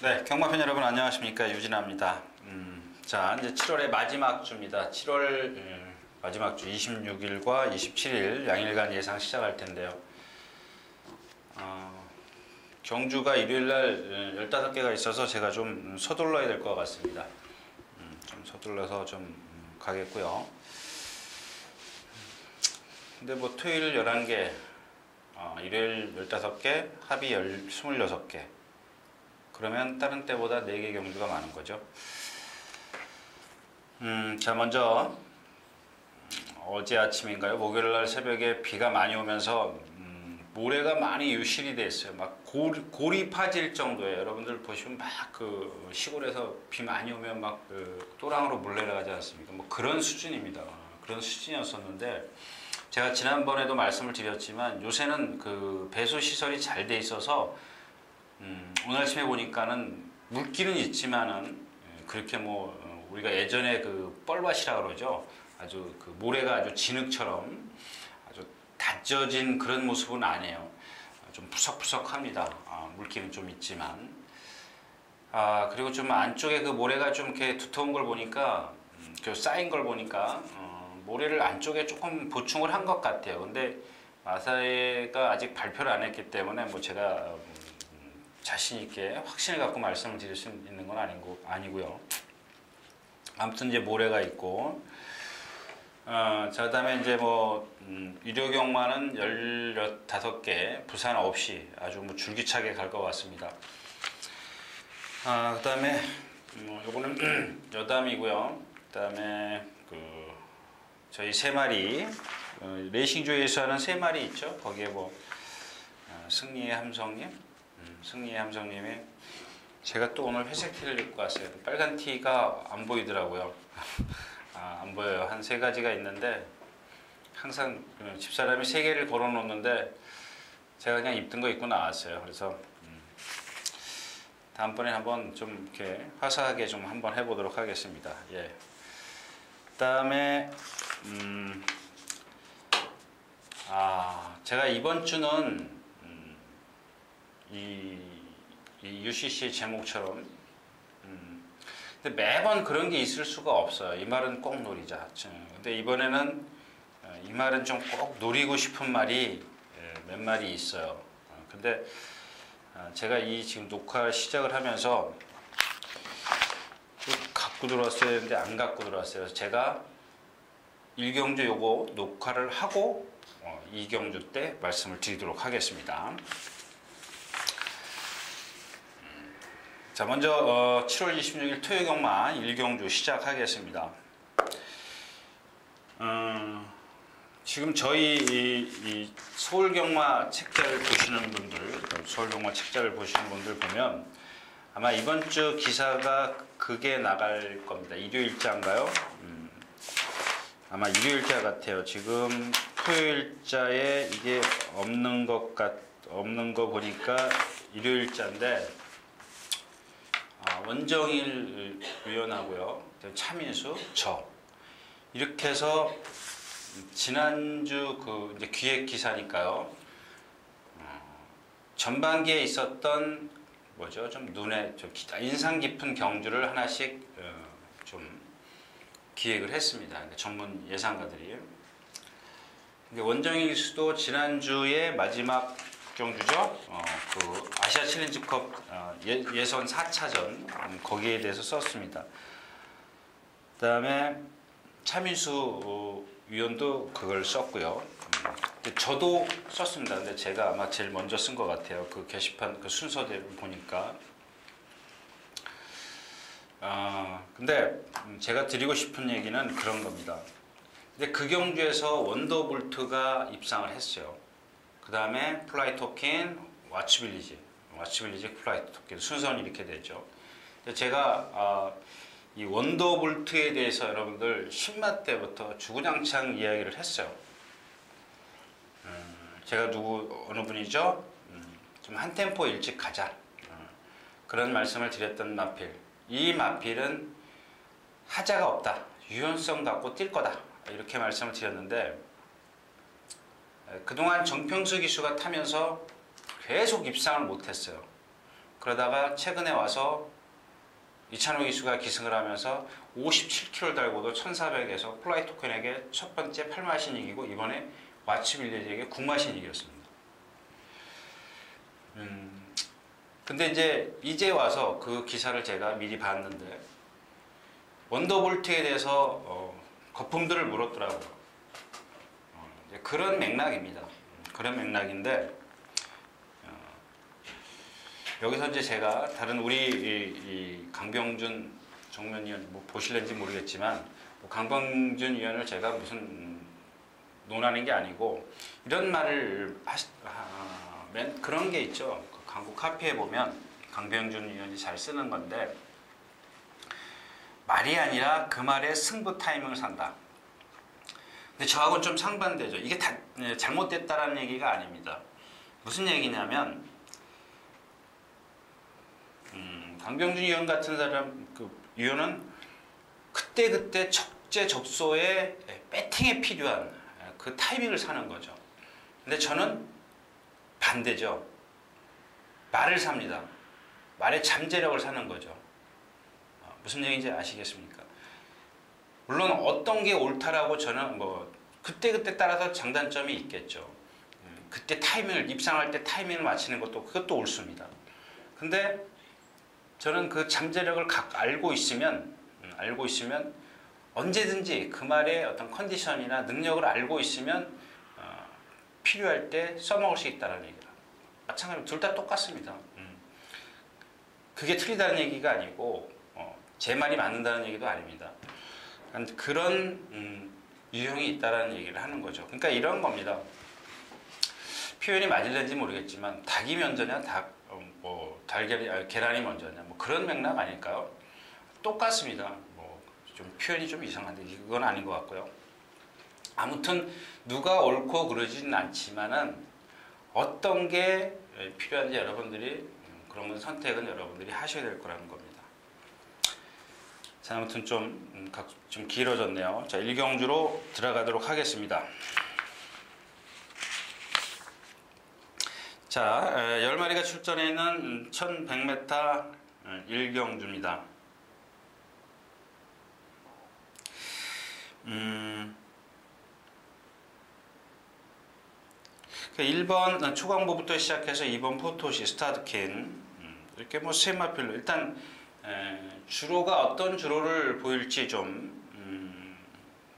네, 경마팬 여러분 안녕하십니까, 유진아입니다. 자, 이제 7월의 마지막 주입니다. 7월 마지막 주 26일과 27일 양일간 예상 시작할 텐데요. 경주가 일요일날 15개가 있어서 제가 좀 서둘러야 될 것 같습니다. 좀 서둘러서 좀 가겠고요. 근데 뭐 토요일 11개, 일요일 15개, 합의 26개. 그러면 다른 때보다 4개 경주가 많은 거죠. 자, 먼저 어제 아침인가요? 목요일날 새벽에 비가 많이 오면서 모래가 많이 유실이 됐어요. 막 골이 파질 정도예요. 여러분들 보시면 막 그 시골에서 비 많이 오면 막 그 또랑으로 물 내려가지 않습니까? 뭐 그런 수준입니다. 그런 수준이었었는데 제가 지난번에도 말씀을 드렸지만 요새는 그 배수 시설이 잘 돼 있어서 오늘 아침에 보니까는 물기는 있지만은 그렇게 뭐 우리가 예전에 그 뻘밭이라 그러죠. 아주 그 모래가 아주 진흙처럼 아주 다져진 그런 모습은 아니에요. 좀 푸석푸석합니다. 물기는 좀 있지만. 그리고 좀 안쪽에 그 모래가 좀 이렇게 두터운 걸 보니까, 쌓인 걸 보니까, 모래를 안쪽에 조금 보충을 한 것 같아요. 근데 마사회가 아직 발표를 안 했기 때문에 뭐 제가 자신 있게 확신을 갖고 말씀을 드릴 수 있는 건 아니고요. 아무튼 이제 모래가 있고, 자, 그다음에 이제 뭐 유료 경마는 15개 부산 없이 아주 뭐 줄기차게 갈 것 같습니다. 그다음에 요거는 여담이고요. 그다음에 그 저희 3마리 레이싱조에서 하는 3마리 있죠. 거기에 뭐 승리의 함성님, 승리의 함성님이 제가 또 오늘 회색 티를 입고 왔어요. 빨간 티가 안 보이더라고요. 안 보여요. 한 3가지가 있는데 항상 집사람이 3개를 걸어 놓는데 제가 그냥 입던 거 입고 나왔어요. 그래서 다음번에 한번 좀 이렇게 화사하게 좀 한번 해보도록 하겠습니다. 예. 그다음에 제가 이번 주는 이 UCC 제목처럼 근데 매번 그런 게 있을 수가 없어요. 이 말은 꼭 노리자. 근데 이번에는 이 말은 좀 꼭 노리고 싶은 말이 몇 마리 있어요. 근데 제가 이 지금 녹화 시작을 하면서 갖고 들어왔어야 했는데 안 갖고 들어왔어요. 그래서 제가 1경주 요거 녹화를 하고 2경주 때 말씀을 드리도록 하겠습니다. 자, 먼저 7월 26일 토요 경마 1경주 시작하겠습니다. 지금 저희 이 서울 경마 책자를 보시는 분들, 서울 경마 책자를 보시는 분들 보면 아마 이번 주 기사가 그게 나갈 겁니다. 일요일자인가요? 아마 일요일자 같아요. 지금 토요일자에 이게 없는 거 보니까 일요일자인데 원정일 위원하고요, 차민수, 저 이렇게 해서 지난주 그 이제 기획 기사니까요. 전반기에 있었던 뭐죠? 좀 눈에 좀 인상 깊은 경주를 하나씩 좀 기획을 했습니다. 전문 예상가들이. 근데 원정일 수도 지난주에 마지막 경주죠. 그 아시아 챌린지컵 예선 4차전 거기에 대해서 썼습니다. 그다음에 차민수 위원도 그걸 썼고요. 저도 썼습니다. 근데 제가 아마 제일 먼저 쓴 것 같아요. 그 게시판 그 순서대로 보니까. 근데 제가 드리고 싶은 얘기는 그런 겁니다. 근데 그 경주에서 원더볼트가 입상을 했어요. 그 다음에 플라이 토킨, 와츠빌리지, 플라이 토킨 순서는 이렇게 되죠. 제가 이 원더볼트에 대해서 여러분들 10마 때부터 주구장창 이야기를 했어요. 제가 어느 분이죠? 좀 한 템포 일찍 가자. 그런 말씀을 드렸던 마필. 이 마필은 하자가 없다. 유연성 갖고 뛸 거다. 이렇게 말씀을 드렸는데 그동안 정평수 기수가 타면서 계속 입상을 못했어요. 그러다가 최근에 와서 이찬호 기수가 기승을 하면서 57km 달고도 1400에서 플라이 토큰에게 첫 번째 8마신 이기고 이번에 와치 빌리지에게 9마신 이겼습니다. 근데 이제 와서 그 기사를 제가 미리 봤는데 원더볼트에 대해서 거품들을 물었더라고요. 그런 맥락입니다. 그런 맥락인데 여기서 이제 제가 다른 우리 이 강병준 정면위원 뭐 보실는지 모르겠지만 뭐 강병준 위원을 제가 무슨 논하는 게 아니고 이런 말을 그런 게 있죠. 강국 카피에 보면 강병준 위원이 잘 쓰는 건데 말이 아니라 그 말의 승부 타이밍을 산다. 근데 저하고는 좀 상반되죠. 이게 다 잘못됐다라는 얘기가 아닙니다. 무슨 얘기냐면 강병준 위원 같은 사람 그 위원은 그때 적재적소에 배팅에 필요한 그 타이밍을 사는 거죠. 근데 저는 반대죠. 말을 삽니다. 말의 잠재력을 사는 거죠. 무슨 얘기인지 아시겠습니까? 물론 어떤 게 옳다라고 저는 뭐 그때 따라서 장단점이 있겠죠. 그때 타이밍을 입상할 때 타이밍을 맞추는 그것도 옳습니다. 근데 저는 그 잠재력을 알고 있으면 언제든지 그 말의 어떤 컨디션이나 능력을 알고 있으면 필요할 때 써먹을 수 있다는 얘기다. 마찬가지로 둘 다 똑같습니다. 그게 틀리다는 얘기가 아니고 제 말이 맞는다는 얘기도 아닙니다. 그런 유형이 있다는 얘기를 하는 거죠. 그러니까 이런 겁니다. 표현이 맞을는지 모르겠지만 닭이 먼저냐 계란이 먼저냐 뭐 그런 맥락 아닐까요? 똑같습니다. 뭐 좀 표현이 좀 이상한데 이건 아닌 것 같고요. 아무튼 누가 옳고 그러지는 않지만은 어떤 게 필요한지 여러분들이 그런 선택은 여러분들이 하셔야 될 거라는 겁니다. 자, 아무튼 좀 길어졌네요. 자, 1경주로 들어가도록 하겠습니다. 자, 10마리가 출전해 있는 1100m 1경주입니다. 1번 초강부부터 시작해서 2번 포토시, 스타드킨 이렇게 뭐 세마필로 일단 주로가 어떤 주로를 보일지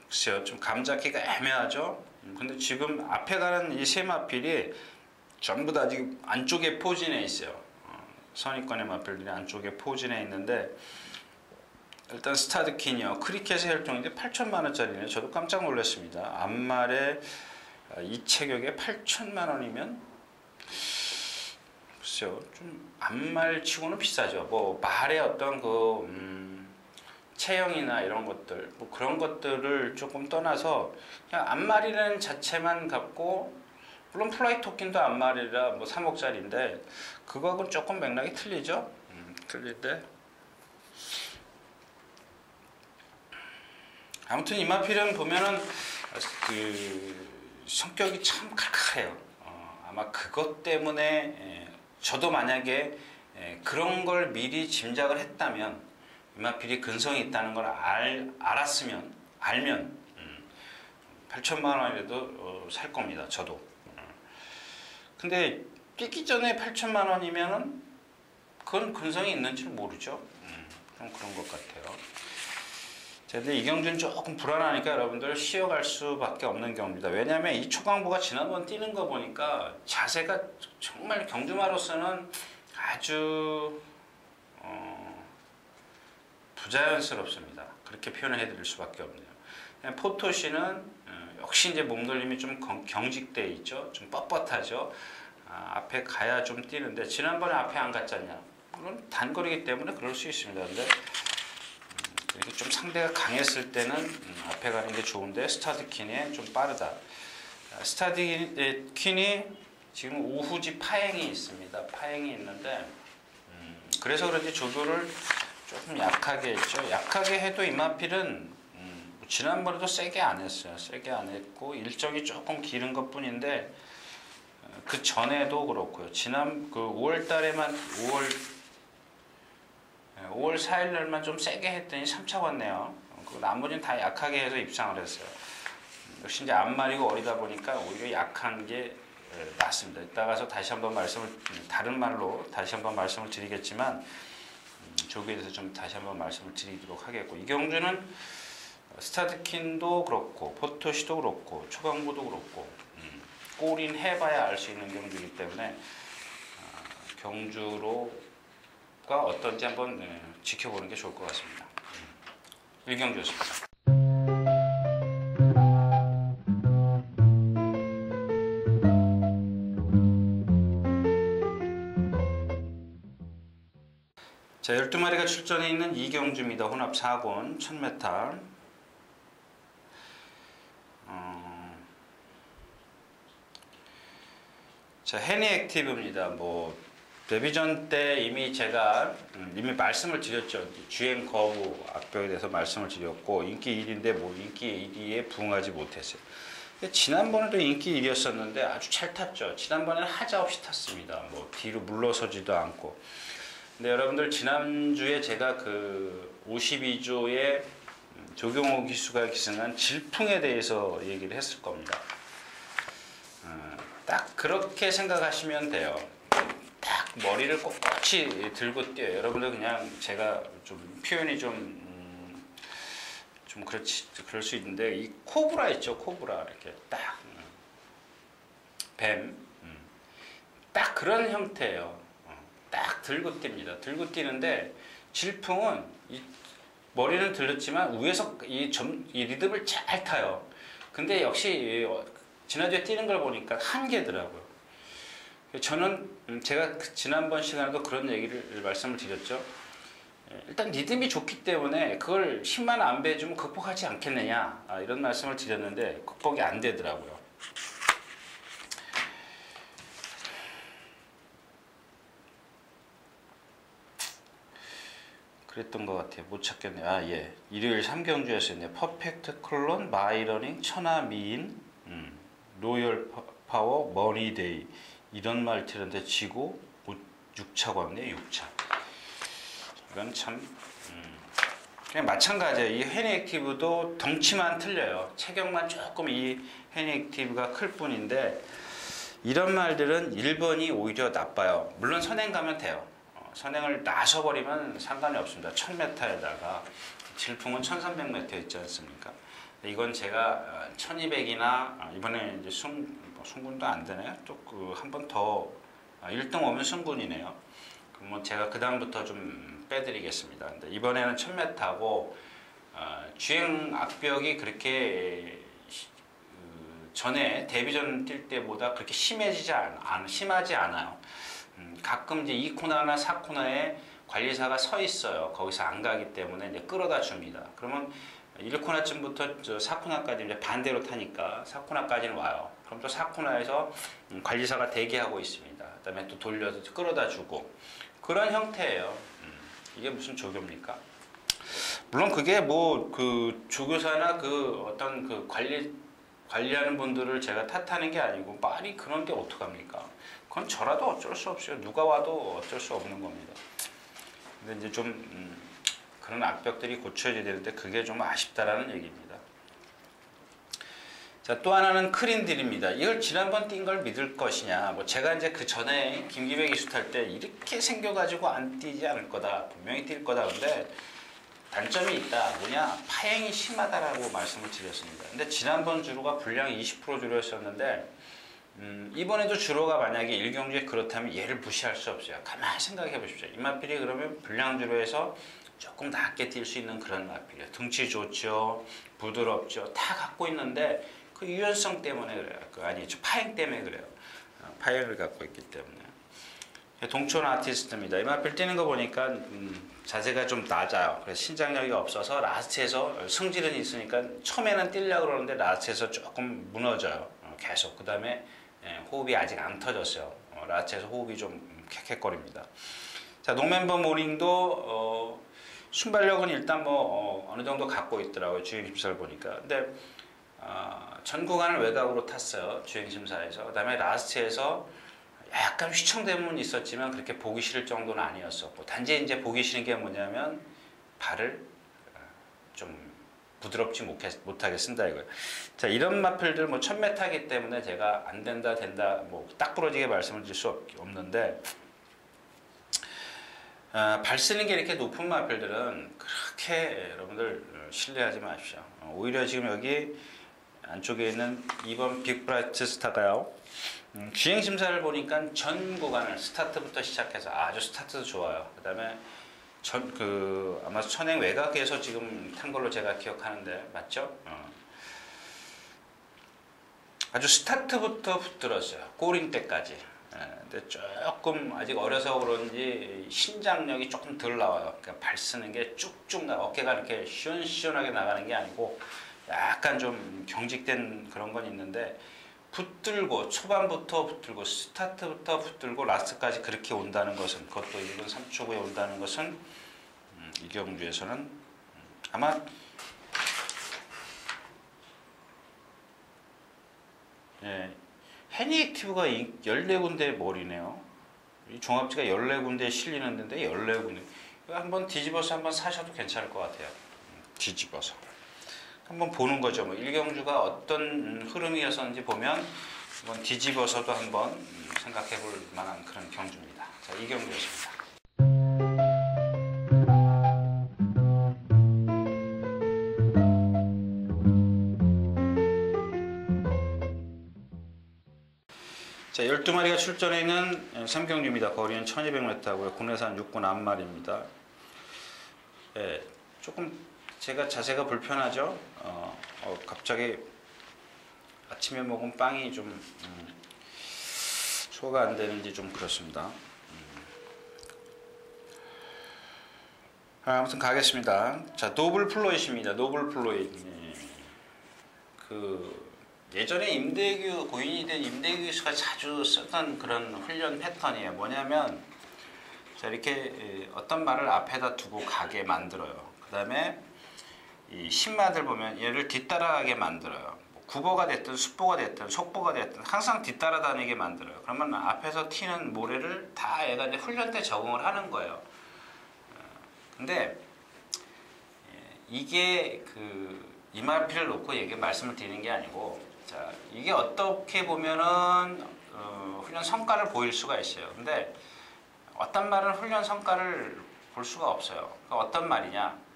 글쎄요, 좀 감잡기가 애매하죠. 근데 지금 앞에 가는 이 세마필이 전부 다 지금 안쪽에 포진해 있어요. 선입권의 마필들이 안쪽에 포진해 있는데 일단 스타드킨이요. 크리켓의 혈통인데 8천만원짜리네요. 저도 깜짝 놀랐습니다. 앞말에 이 체격에 8천만원이면 글쎄요, 좀 앞말 치고는 비싸죠. 뭐 말의 어떤 체형이나 이런 것들 뭐 그런 것들을 조금 떠나서 그냥 앞말이라는 자체만 갖고 물론 플라이 토킨도 앞말이라 뭐 3억짜리인데 그거하고는 조금 맥락이 틀리죠. 틀린데 아무튼 이마필은 보면은 그 성격이 참 칼칼해요. 아마 그것 때문에 저도 만약에 그런 걸 미리 짐작을 했다면 이마필이 근성이 있다는 걸 알면 8천만 원이라도 살 겁니다. 저도. 근데 뛰기 전에 8천만 원이면은 그건 근성이 있는지 모르죠. 좀 그런 것 같아요. 자, 근데 이경주는 조금 불안하니까 여러분들 쉬어갈 수밖에 없는 경우입니다. 왜냐하면 이 초강부가 지난번 뛰는 거 보니까 자세가 정말 경주마로서는 아주 부자연스럽습니다. 그렇게 표현을 해드릴 수밖에 없네요. 포토시는 역시 이제 몸돌림이 좀 경직돼 있죠. 좀 뻣뻣하죠. 앞에 가야 좀 뛰는데 지난번에 앞에 안 갔잖냐. 물론 단거리이기 때문에 그럴 수 있습니다. 근데 이렇게 좀 상대가 강했을 때는 앞에 가는 게 좋은데 스타드킨이 좀 빠르다. 스타드킨이 지금 우후지 파행이 있습니다. 파행이 있는데 그래서 그런지 조교를 조금 약하게 했죠. 약하게 해도 이마필은 지난번에도 세게 안 했어요. 세게 안 했고 일정이 조금 길은 것 뿐인데 그 전에도 그렇고요. 지난 그 5월 달에만 5월 5월 4일 날만 좀 세게 했더니 3차 왔네요. 그 나머지는 다 약하게 해서 입상을 했어요. 역시 이제 앞말이고 어리다 보니까 오히려 약한 게 맞습니다. 이따가서 다시 한번 다른 말로 다시 한번 말씀을 드리겠지만 조교에 대해서 좀 다시 한번 말씀을 드리도록 하겠고, 이 경주는 스타트킨도 그렇고 포토시도 그렇고 초강부도 그렇고 골인 해봐야 알 수 있는 경주이기 때문에 경주로가 어떤지 한번 지켜보는 게 좋을 것 같습니다. 1경주였습니다. 자, 12마리가 출전해 있는 2경주입니다. 혼합 4권 1000m. 자, 해니 액티브입니다. 데뷔전 때 이미 제가 말씀을 드렸죠. 주행 거부 악벽에 대해서 말씀을 드렸고, 인기 1위인데 인기 1위에 부응하지 못했어요. 근데 지난번에도 인기 1위였었는데 아주 잘 탔죠. 지난번에는 하자 없이 탔습니다. 뒤로 물러서지도 않고. 근데 여러분들 지난주에 제가 그 52조의 조경호 기수가 기승한 질풍에 대해서 얘기를 했을 겁니다. 딱 그렇게 생각하시면 돼요. 딱 머리를 꼿꼿이 들고 뛰어요. 여러분들 그냥 제가 좀 표현이 그럴 수 있는데, 이 코브라 있죠, 코브라. 이렇게 딱 뱀, 딱 그런 형태예요. 딱 들고 뜁니다. 들고 뛰는데 질풍은 머리는 들렸지만 위에서 이 리듬을 잘 타요. 근데 역시 지난주에 뛰는 걸 보니까 한계더라고요. 저는 제가 지난번 시간에도 그런 얘기를 말씀을 드렸죠. 일단 리듬이 좋기 때문에 그걸 힘만 안 빼주면 극복하지 않겠느냐, 이런 말씀을 드렸는데 극복이 안 되더라고요. 그랬던 것 같아요. 못 찾겠네요. 예. 일요일 3경주였었네요. 퍼펙트 클론, 마이러닝, 천하 미인, 로열 파워, 머니데이, 이런 말 틀었는데 지고 6차 광네. 6차. 이건 참 그냥 마찬가지예요. 이 해니 액티브도 덩치만 틀려요. 체격만 조금 이 해니 액티브가 클 뿐인데, 이런 말들은 1번이 오히려 나빠요. 물론 선행 가면 돼요. 선행을 나서버리면 상관이 없습니다. 1000m에다가 질풍은 1300m 있지 않습니까? 이건 제가 1200이나 이번에 이제 승군도 안 되네요. 또 한 번 더 1등 오면 승군이네요. 그럼 제가 그 다음부터 좀 빼드리겠습니다. 근데 이번에는 1000m고 주행 악벽이 그렇게 전에 데뷔전 뛸 때보다 그렇게 심하지 않아요. 가끔 이제 2코너나 4코너에 관리사가 서 있어요. 거기서 안 가기 때문에 이제 끌어다 줍니다. 그러면 1코너쯤부터 4코너까지 이제 반대로 타니까 4코너까지는 와요. 그럼 또 4코너에서 관리사가 대기하고 있습니다. 그다음에 또 돌려서 끌어다 주고, 그런 형태예요. 이게 무슨 조교입니까? 물론 그게 그 조교사나 그 어떤 그 관리하는 분들을 제가 탓하는 게 아니고, 말이 그런 게 어떡합니까? 그건 저라도 어쩔 수 없어요. 누가 와도 어쩔 수 없는 겁니다. 근데 이제 좀 그런 악벽들이 고쳐져야 되는데 그게 좀 아쉽다라는 얘기입니다. 자, 또 하나는 크린딜입니다. 이걸 지난번 뛴 걸 믿을 것이냐. 제가 이제 그 전에 김기백 기수 탈 때 이렇게 생겨가지고 안 뛰지 않을 거다, 분명히 뛸 거다. 근데 단점이 있다. 뭐냐? 파행이 심하다라고 말씀을 드렸습니다. 근데 지난번 주로가 분량이 20% 주로였었는데, 이번에도 주로가 만약에 1경주에 그렇다면 얘를 무시할 수 없어요. 가만히 생각해 보십시오. 이 마필이 그러면 분량 주로에서 조금 낮게 뛸 수 있는 그런 마필이에요. 등치 좋죠, 부드럽죠, 다 갖고 있는데 그 유연성 때문에 그래요. 파행 때문에 그래요. 파행을 갖고 있기 때문에. 동촌 아티스트입니다. 이 마필 뛰는 거 보니까 자세가 좀 낮아요. 그래서 신장력이 없어서 라스트에서 승질은 있으니까 처음에는 뛰려고 그러는데 라스트에서 조금 무너져요. 계속. 그 다음에 호흡이 아직 안 터졌어요. 라스트에서 호흡이 좀 캑캑거립니다. 자, 농멤버 모닝도 순발력은 일단 어느 정도 갖고 있더라고요. 주행심사를 보니까. 근데 전 구간을 외곽으로 탔어요. 주행심사에서. 그 다음에 라스트에서 약간 휘청됨은 있었지만 그렇게 보기 싫을 정도는 아니었었고, 단지 이제 보기 싫은 게 뭐냐면 발을 좀 부드럽지 못하게 쓴다 이거예요. 자, 이런 마필들 뭐 1000m이기 때문에 제가 안 된다 된다 뭐 딱 부러지게 말씀을 드릴 수 없는데, 발 쓰는 게 이렇게 높은 마필들은 그렇게 여러분들 신뢰하지 마십시오. 오히려 지금 여기 안쪽에 있는 2번 빅브라이트 스타가요, 주행 심사를 보니까 전 구간을 스타트부터 시작해서 아주 스타트도 좋아요. 그 다음에 아마 천행 외곽에서 지금 탄 걸로 제가 기억하는데 맞죠? 아주 스타트부터 붙들었어요. 꼬린 때까지. 근데 조금 아직 어려서 그런지 신장력이 조금 덜 나와요. 그러니까 발 쓰는 게 쭉쭉 어깨가 이렇게 시원시원하게 나가는 게 아니고 약간 좀 경직된 그런 건 있는데, 붙들고 초반부터 붙들고 스타트부터 붙들고 라스트까지 그렇게 온다는 것은, 그것도 1분 3초 후에 온다는 것은 이 경주에서는 아마 헤니액티브가 14군데 몰이네요. 이 종합지가 14군데에 실리는 데인데 14군데. 이거 한번 뒤집어서 한번 사셔도 괜찮을 것 같아요. 뒤집어서 한번 보는 거죠. 뭐 1경주가 어떤 흐름이었는지 보면 한번 뒤집어서도 한번 생각해 볼 만한 그런 경주입니다. 자, 2경주였습니다. 자, 12마리가 출전해 있는 3경주입니다. 거리는 1200m고요. 국내산 육군 암말입니다. 예, 조금 제가 자세가 불편하죠. 갑자기 아침에 먹은 빵이 좀 소화가 안 되는지 좀 그렇습니다. 아무튼 가겠습니다. 자, 노블 플로잇입니다. 노블 플로잇. 예전에 임대규, 고인이 된 임대규 교수가 자주 쓰던 그런 훈련 패턴이에요. 뭐냐면, 자, 이렇게 어떤 말을 앞에다 두고 가게 만들어요. 그 다음에 이 신마들 보면 얘를 뒤따라가게 만들어요. 뭐 국어가 됐든 숙보가 됐든 속보가 됐든 항상 뒤따라 다니게 만들어요. 그러면 앞에서 튀는 모래를 다 얘가 이제 훈련 때 적응을 하는 거예요. 근데 이게 이마피를 놓고 말씀을 드리는 게 아니고, 자, 이게 어떻게 보면은 훈련 성과를 보일 수가 있어요. 근데 어떤 말은 훈련 성과를 볼 수가 없어요. 그러니까 어떤 말이냐?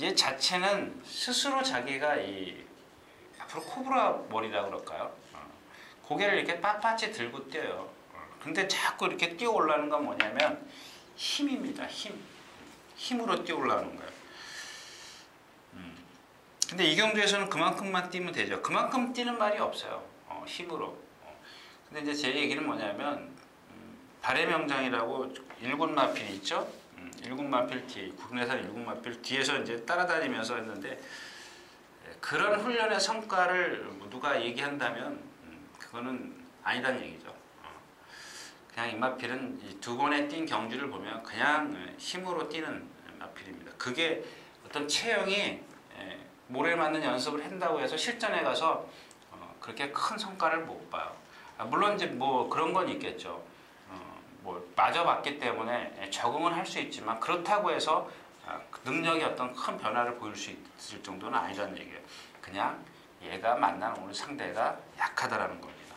얘 자체는 스스로 자기가 앞으로 코브라 머리라고 그럴까요? 고개를 이렇게 빳빳이 들고 뛰어요. 근데 자꾸 이렇게 뛰어 올라오는 건 뭐냐면 힘입니다. 힘으로 뛰어 올라오는 거예요. 근데 이 경주에서는 그만큼만 뛰면 되죠. 그만큼 뛰는 말이 없어요. 힘으로. 근데 이제 제 얘기는 뭐냐면, 발의 명장이라고 일군 마필이 있죠. 일군 마필 뒤, 국내산 일군 마필 뒤에서 이제 따라다니면서 했는데, 그런 훈련의 성과를 누가 얘기한다면 그거는 아니란 얘기죠. 그냥 이 마필은 이 두 번에 뛴 경주를 보면 그냥 힘으로 뛰는 마필입니다. 그게 어떤 체형이 모래 맞는 연습을 한다고 해서 실전에 가서 그렇게 큰 성과를 못 봐요. 물론 이제 뭐 그런 건 있겠죠. 뭐 맞아봤기 때문에 적응은 할 수 있지만, 그렇다고 해서 능력이 어떤 큰 변화를 보일 수 있을 정도는 아니라는 얘기예요. 그냥 얘가 만난 오늘 상대가 약하다라는 겁니다.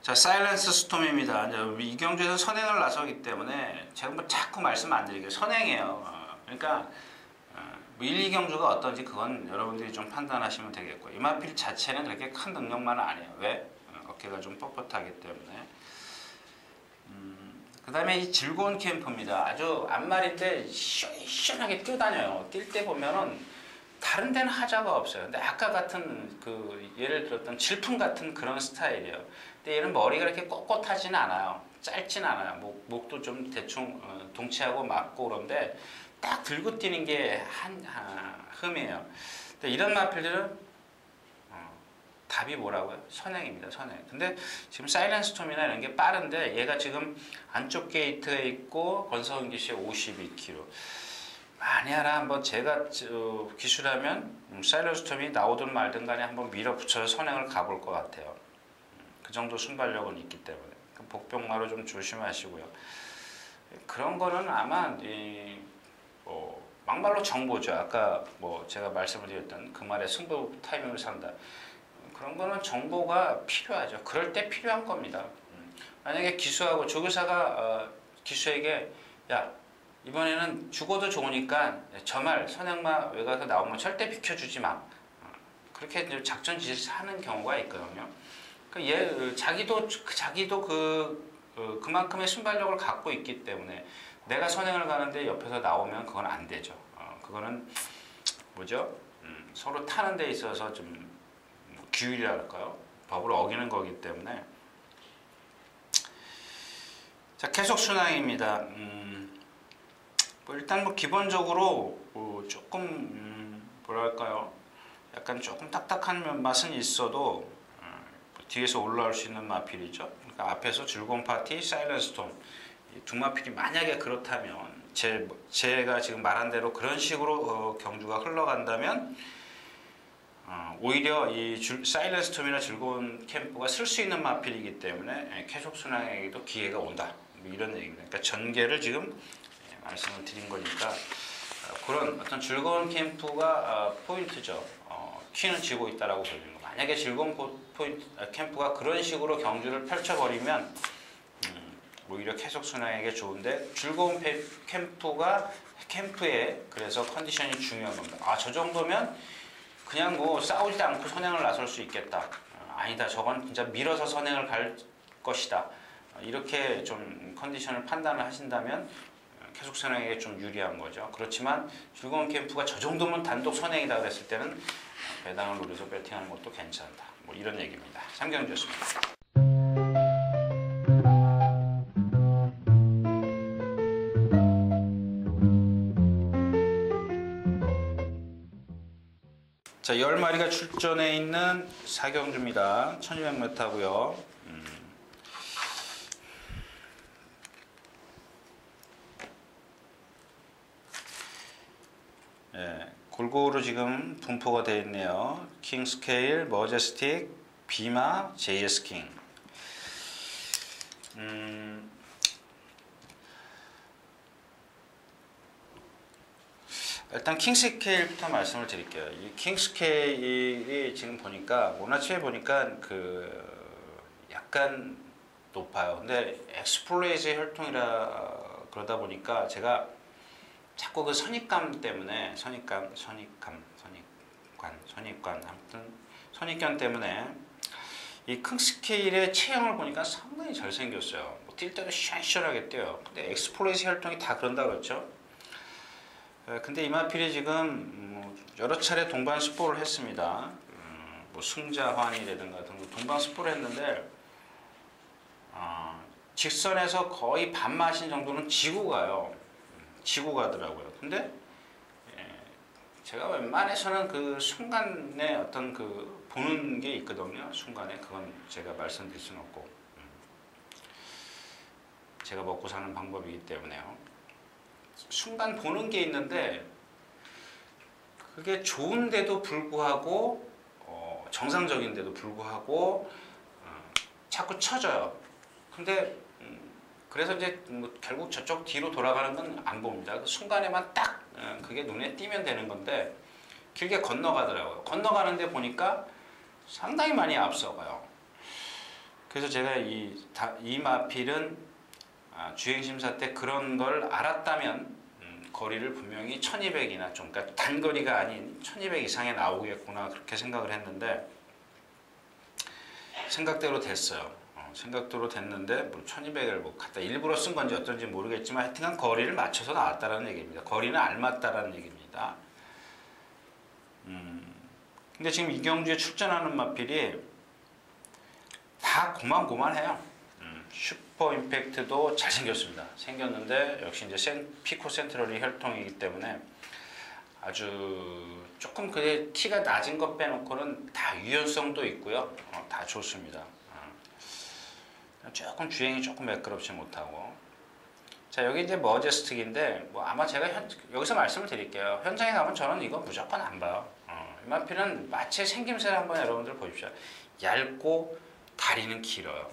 자, 사일런스 스톰입니다. 이 경주에서 선행을 나서기 때문에 제가 뭐 자꾸 말씀 안 드리게 선행이에요. 그러니까 1, 2경주가 어떤지 그건 여러분들이 좀 판단하시면 되겠고, 이마필 자체는 그렇게 큰 능력만은 아니에요. 왜? 어깨가 좀 뻣뻣하기 때문에. 그 다음에 이 즐거운 캠프입니다. 아주 앞말인데 시원하게 뛰어다녀요. 뛸 때 보면은 다른 데는 하자가 없어요. 근데 아까 같은 예를 들었던 질풍 같은 그런 스타일이에요. 근데 얘는 머리가 이렇게 꼿꼿하지는 않아요. 짧진 않아요. 목도 좀 대충 동치하고 맞고 그런데 딱 들고 뛰는 게 흠이에요. 근데 이런 마필들은 답이 뭐라고요? 선행입니다. 선행. 근데 지금 사일런스 스톰이나 이런 게 빠른데, 얘가 지금 안쪽 게이트에 있고 권성기 씨의 52km. 만에 하나 한번 제가 기술하면 사일런스 스톰이 나오든 말든 간에 한번 밀어붙여서 선행을 가볼 것 같아요. 그 정도 순발력은 있기 때문에 복병마로 좀 조심하시고요. 그런 거는 아마 막말로 정보죠. 아까 뭐 제가 말씀을 드렸던 그 말에 승부 타이밍을 산다. 그런 거는 정보가 필요하죠. 그럴 때 필요한 겁니다. 만약에 기수하고 조교사가 기수에게 야 이번에는 죽어도 좋으니까 저 말 선행마 외곽에서 나오면 절대 비켜주지 마. 그렇게 작전 지시를 하는 경우가 있거든요. 자기도 그만큼의 순발력을 갖고 있기 때문에 내가 선행을 가는데 옆에서 나오면 그건 안 되죠. 그거는 뭐죠? 서로 타는 데 있어서 좀 규율이라 할까요? 법을 어기는 거기 때문에. 자, 계속 순항입니다. 일단 뭐 기본적으로 조금 뭐랄까요? 약간 조금 딱딱한 맛은 있어도 뒤에서 올라올 수 있는 마필이죠. 그러니까 앞에서 즐거운 파티, 사일런트 스톰 두 마필이 만약에 그렇다면 제가 지금 말한 대로 그런 식으로 경주가 흘러간다면 오히려 이 사일런트 스톰이나 즐거운 캠프가 쓸 수 있는 마필이기 때문에 계속 순항에게도 기회가 온다. 뭐 이런 얘기입니다. 그러니까 전개를 지금 말씀을 드린 거니까 그런 어떤 즐거운 캠프가 포인트죠. 키는 지고 있다라고 보여주는 거. 만약에 즐거운 캠프가 그런 식으로 경주를 펼쳐버리면 오히려 계속 순항에게 좋은데 즐거운 캠프에 그래서 컨디션이 중요한 겁니다. 저 정도면 그냥 뭐 싸우지도 않고 선행을 나설 수 있겠다. 아니다. 저건 진짜 밀어서 선행을 갈 것이다. 이렇게 좀 컨디션을 판단을 하신다면 계속 선행에게 좀 유리한 거죠. 그렇지만 즐거운 캠프가 저 정도면 단독 선행이다 그랬을 때는 배당을 노려서 배팅하는 것도 괜찮다. 뭐 이런 얘기입니다. 삼경주였습니다. 자, 10마리가 출전해 있는 사경주입니다. 1200m고요. 골고루 지금 분포가 되어 있네요. 킹스케일, 머제스틱, 비마, JS킹. 일단 킹스케일부터 말씀을 드릴게요. 이 킹스케일이 지금 보니까 모나치에 보니까 약간 높아요. 근데 엑스플로이즈 혈통이라 그러다 보니까 제가 자꾸 그 선입감 때문에 선입관 아무튼 선입견 때문에 이 킹스케일의 체형을 보니까 상당히 잘생겼어요. 뭐 뛸 때도 시원시원하게 뛰어요. 근데 엑스플로이즈 혈통이 다 그런다 그렇죠? 근데 이마필이 지금 여러 차례 동반 스포를 했습니다. 뭐 승자환이라든가 등등 동반 스포를 했는데 직선에서 거의 반마신 정도는 지고 가요. 지고 가더라고요. 근데 제가 웬만해서는 그 순간에 어떤 그 보는 게 있거든요. 순간에 그건 제가 말씀드릴 수는 없고 제가 먹고 사는 방법이기 때문에요. 순간 보는 게 있는데 그게 좋은데도 불구하고 정상적인데도 불구하고 자꾸 쳐져요. 근데 그래서 이제 뭐 결국 저쪽 뒤로 돌아가는 건 안 봅니다. 그 순간에만 딱 그게 눈에 띄면 되는 건데 길게 건너가더라고요. 건너가는데 보니까 상당히 많이 앞서가요. 그래서 제가 이 마필은 주행심사 때 그런 걸 알았다면 거리를 분명히 1200이나 좀 그러니까 단거리가 아닌 1200 이상에 나오겠구나 그렇게 생각을 했는데 생각대로 됐어요. 생각대로 됐는데 뭐 1200을 뭐 갖다 일부러 쓴 건지 어떤지 모르겠지만 하여튼간 거리를 맞춰서 나왔다는 얘기입니다. 거리는 알맞다라는 얘기입니다. 근데 지금 이경주에 출전하는 마필이 다 고만고만해요. 슈퍼 임팩트도 잘생겼습니다. 생겼는데 역시 이제 피코 센트럴이 혈통이기 때문에 아주 조금 그게 키가 낮은 것 빼놓고는 다 유연성도 있고요. 다 좋습니다. 조금 주행이 조금 매끄럽지 못하고. 자, 여기 이제 머제스틱인데 뭐 아마 제가 여기서 말씀을 드릴게요. 현장에 가면 저는 이거 무조건 안 봐요. 이마필은 마치 생김새를 한번 여러분들 보십시오. 얇고 다리는 길어요.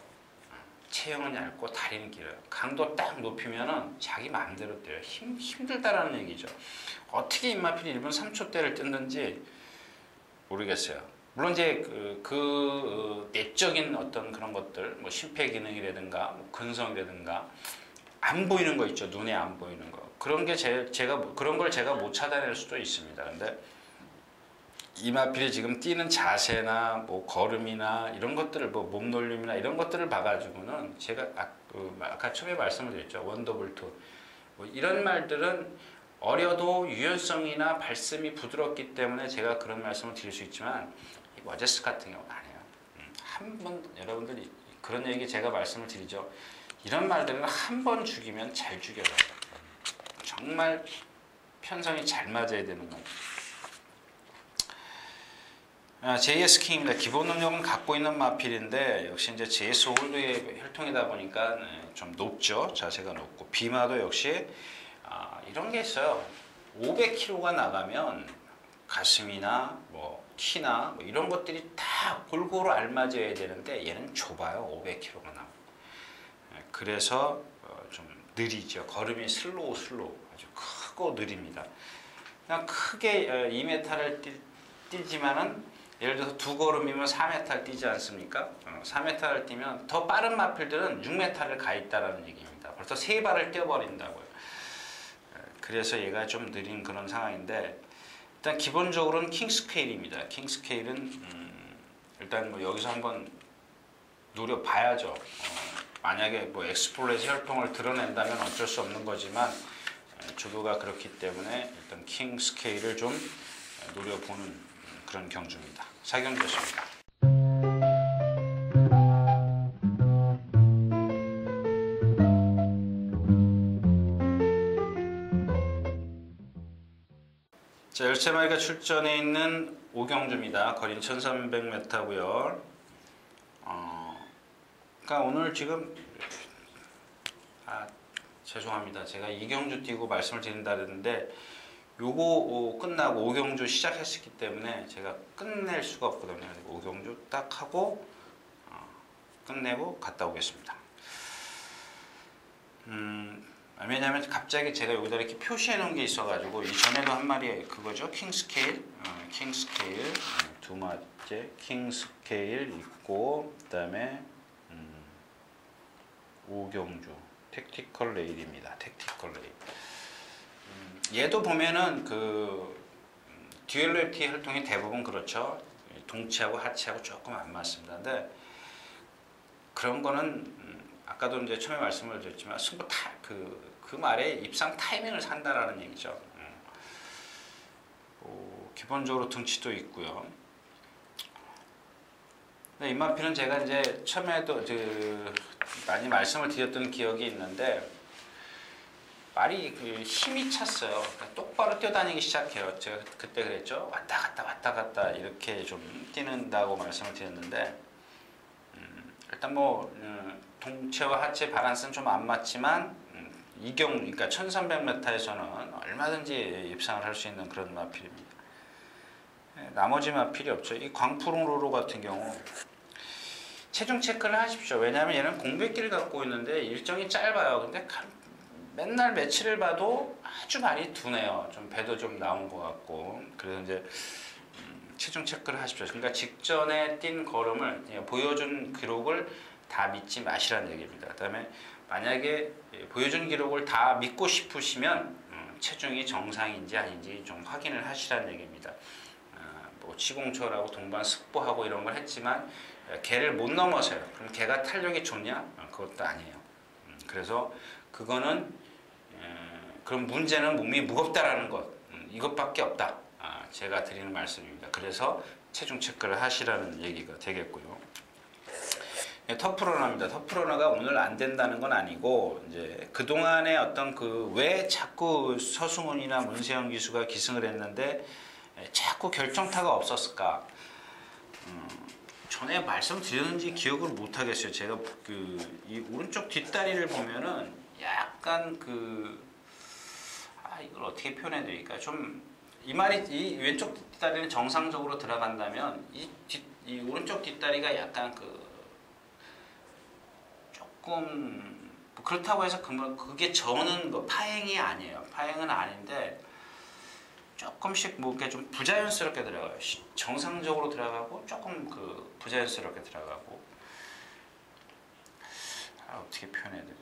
체형은 얇고 다리는 길어요. 강도 딱 높이면은 자기 마음대로 뛰어요. 힘들다라는 얘기죠. 어떻게 입마필이 1분 3초대를 뜯는지 모르겠어요. 물론 이제 내적인 어떤 그런 것들, 뭐 심폐기능이라든가 뭐 근성이라든가 안 보이는 거 있죠. 눈에 안 보이는 거. 그런 게 그런 걸 제가 못 찾아낼 수도 있습니다. 근데 이마필이 지금 뛰는 자세나 뭐 걸음이나 이런 것들을 뭐 몸놀림이나 이런 것들을 봐가지고는 제가 아까 처음에 말씀을 드렸죠. 원더볼트 뭐 이런 말들은 어려도 유연성이나 발음이 부드럽기 때문에 제가 그런 말씀을 드릴 수 있지만 이 워제스 같은 경우는 아니에요. 한번 여러분들이 그런 얘기 제가 말씀을 드리죠. 이런 말들은 한 번 죽이면 잘 죽여요. 정말 편성이 잘 맞아야 되는 말. JS 킹입니다. 기본 능력은 갖고 있는 마필인데 역시 이제 JS 홀드의 혈통이다 보니까 좀 높죠. 자세가 높고 비마도 역시 이런 게 있어요. 500kg가 나가면 가슴이나 뭐 키나 뭐 이런 것들이 다 골고루 알맞아야 되는데 얘는 좁아요. 500kg가 나가면. 그래서 좀 느리죠. 걸음이 슬로우 아주 크고 느립니다. 그냥 크게 2m를 뛰지만은 예를 들어서 2걸음이면 4m를 뛰지 않습니까? 4m를 뛰면 더 빠른 마필들은 6m를 가 있다라는 얘기입니다. 벌써 3발을 뛰어버린다고요. 그래서 얘가 좀 느린 그런 상황인데 일단 기본적으로는 킹스케일입니다. 킹스케일은 일단 뭐 여기서 한번 노려봐야죠. 만약에 뭐 엑스플로레이트 혈통을 드러낸다면 어쩔 수 없는 거지만 주도가 그렇기 때문에 일단 킹스케일을 좀 노려보는 그런 경주입니다. 사경주였습니다. 자, 13마리가 출전해 있는 오경주입니다. 거리는 1300m고요. 그러니까 오늘 지금 죄송합니다. 제가 이경주 뛰고 말씀을 드린다 그랬는데 요거 끝나고 오경주 시작했기 때문에 제가 끝낼 수가 없거든요. 오경주 딱 하고 끝내고 갔다 오겠습니다. 왜냐하면 갑자기 제가 여기다 이렇게 표시해 놓은 게 있어가지고 이전에도 한 마리 그거죠. 킹스케일 두 마째 킹스케일 있고 그다음에 오경주 택티컬 레일입니다. 택티컬 레일. 얘도 보면은 듀얼리티 혈통이 대부분 그렇죠. 동체하고 하체하고 조금 안 맞습니다. 근데 그런 거는 아까도 이제 처음에 말씀을 드렸지만 그 말에 입상 타이밍을 산다라는 얘기죠. 기본적으로 등치도 있고요. 근데 이마피는 제가 이제 처음에도 많이 말씀을 드렸던 기억이 있는데 말이 힘이 찼어요. 그러니까 똑바로 뛰어다니기 시작해요. 제가 그때 그랬죠. 왔다 갔다 이렇게 좀 뛰는다고 말씀을 드렸는데 일단 뭐 동체와 하체 바란스는 좀 안 맞지만 그러니까 1300m에서는 얼마든지 입상을 할 수 있는 그런 마필입니다. 나머지 마필이 없죠. 이 광푸릉로로 같은 경우 체중 체크를 하십시오. 왜냐하면 얘는 공백기를 갖고 있는데 일정이 짧아요. 근데 맨날 며칠을 봐도 아주 많이 두네요. 좀 배도 좀 나온 것 같고. 그래서 이제 체중 체크를 하십시오. 그러니까 직전에 뛴 걸음을 보여준 기록을 다 믿지 마시라는 얘기입니다. 그다음에 만약에 보여준 기록을 다 믿고 싶으시면 체중이 정상인지 아닌지 좀 확인을 하시라는 얘기입니다. 뭐 치공초라고 동반 습보하고 이런 걸 했지만 개를 못 넘어서요. 그럼 개가 탄력이 좋냐? 그것도 아니에요. 그래서 그거는 그럼 문제는 몸이 무겁다라는 것 이것밖에 없다. 제가 드리는 말씀입니다. 그래서 체중 체크를 하시라는 얘기가 되겠고요. 터프러너입니다. 터프러너가 오늘 안 된다는 건 아니고 이제 그 동안에 어떤 왜 자꾸 서승훈이나 문세영 기수가 기승을 했는데 자꾸 결정타가 없었을까? 전에 말씀드렸는지 기억을 못 하겠어요. 제가 이 오른쪽 뒷다리를 보면은 약간 이걸 어떻게 표현해 드릴까? 이 왼쪽 뒷다리는 정상적으로 들어간다면 이 오른쪽 뒷다리가 약간 조금 뭐 그렇다고 해서 그게 저는 뭐 파행이 아니에요. 파행은 아닌데 조금씩 뭐 이렇게 좀 부자연스럽게 들어가요. 정상적으로 들어가고 조금 그 부자연스럽게 들어가고. 어떻게 표현해야 되나?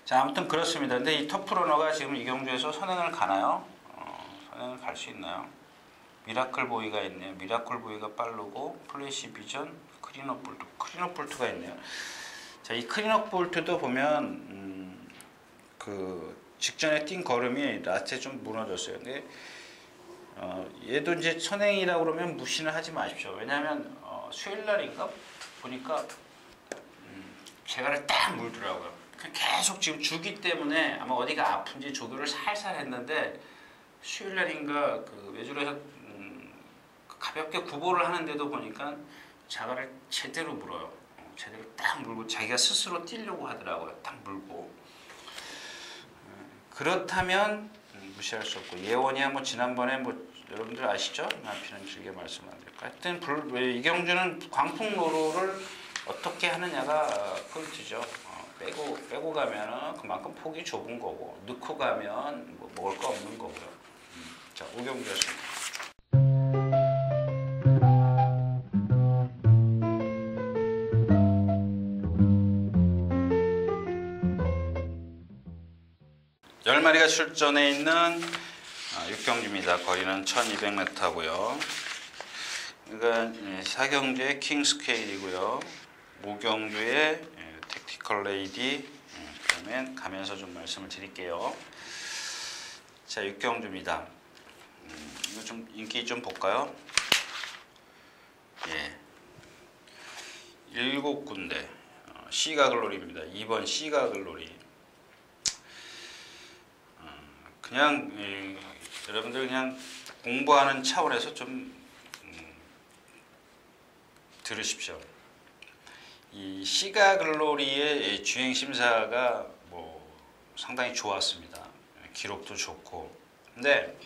자, 아무튼 그렇습니다. 근데 이 터프러너가 지금 이경주에서 선행을 가나요? 선행을 갈 수 있나요? 미라클 보이가 있네요. 미라클 보이가 빠르고 플래시 비전, 크린업 볼트, 크린업 볼트가 있네요. 자, 이 크린업 볼트도 보면 그 직전에 뛴 걸음이 라스트에 좀 무너졌어요. 근데 얘도 이제 선행이라고 그러면 무시는 하지 마십시오. 왜냐하면 수요일 날인가 보니까 재갈을 딱 물더라고요. 계속 지금 주기 때문에 아마 어디가 아픈지 조교를 살살 했는데 수요일 날인가 그 외줄에서 가볍게 구보를 하는데도 보니까 자갈을 제대로 물어요. 제대로 딱 물고 자기가 스스로 뛰려고 하더라고요. 딱 물고. 그렇다면 무시할 수 없고 예원이야 뭐 지난번에 뭐 여러분들 아시죠? 앞이는 길게 말씀 안 드릴까. 하여튼 이경주는 광풍로로를 어떻게 하느냐가 포인트죠. 빼고 가면은 그만큼 폭이 좁은 거고 넣고 가면 뭐 먹을 거 없는 거고요. 자, 오경주였습니다. (10마리가) 출전해 있는 6경주입니다. 거리는 1200m고요. 그러니까 4경주의 킹스케일이고요. 5경주의 택티컬 레이디. 그러면 가면서 좀 말씀을 드릴게요. 자, 6경주입니다. 이거 좀 인기 좀 볼까요? 예. 7군데 시가글로리입니다. 2번 시가글로리. 그냥 여러분들 그냥 공부하는 차원에서 좀 들으십시오. 이 시가글로리의 주행 심사가 뭐 상당히 좋았습니다. 기록도 좋고. 근데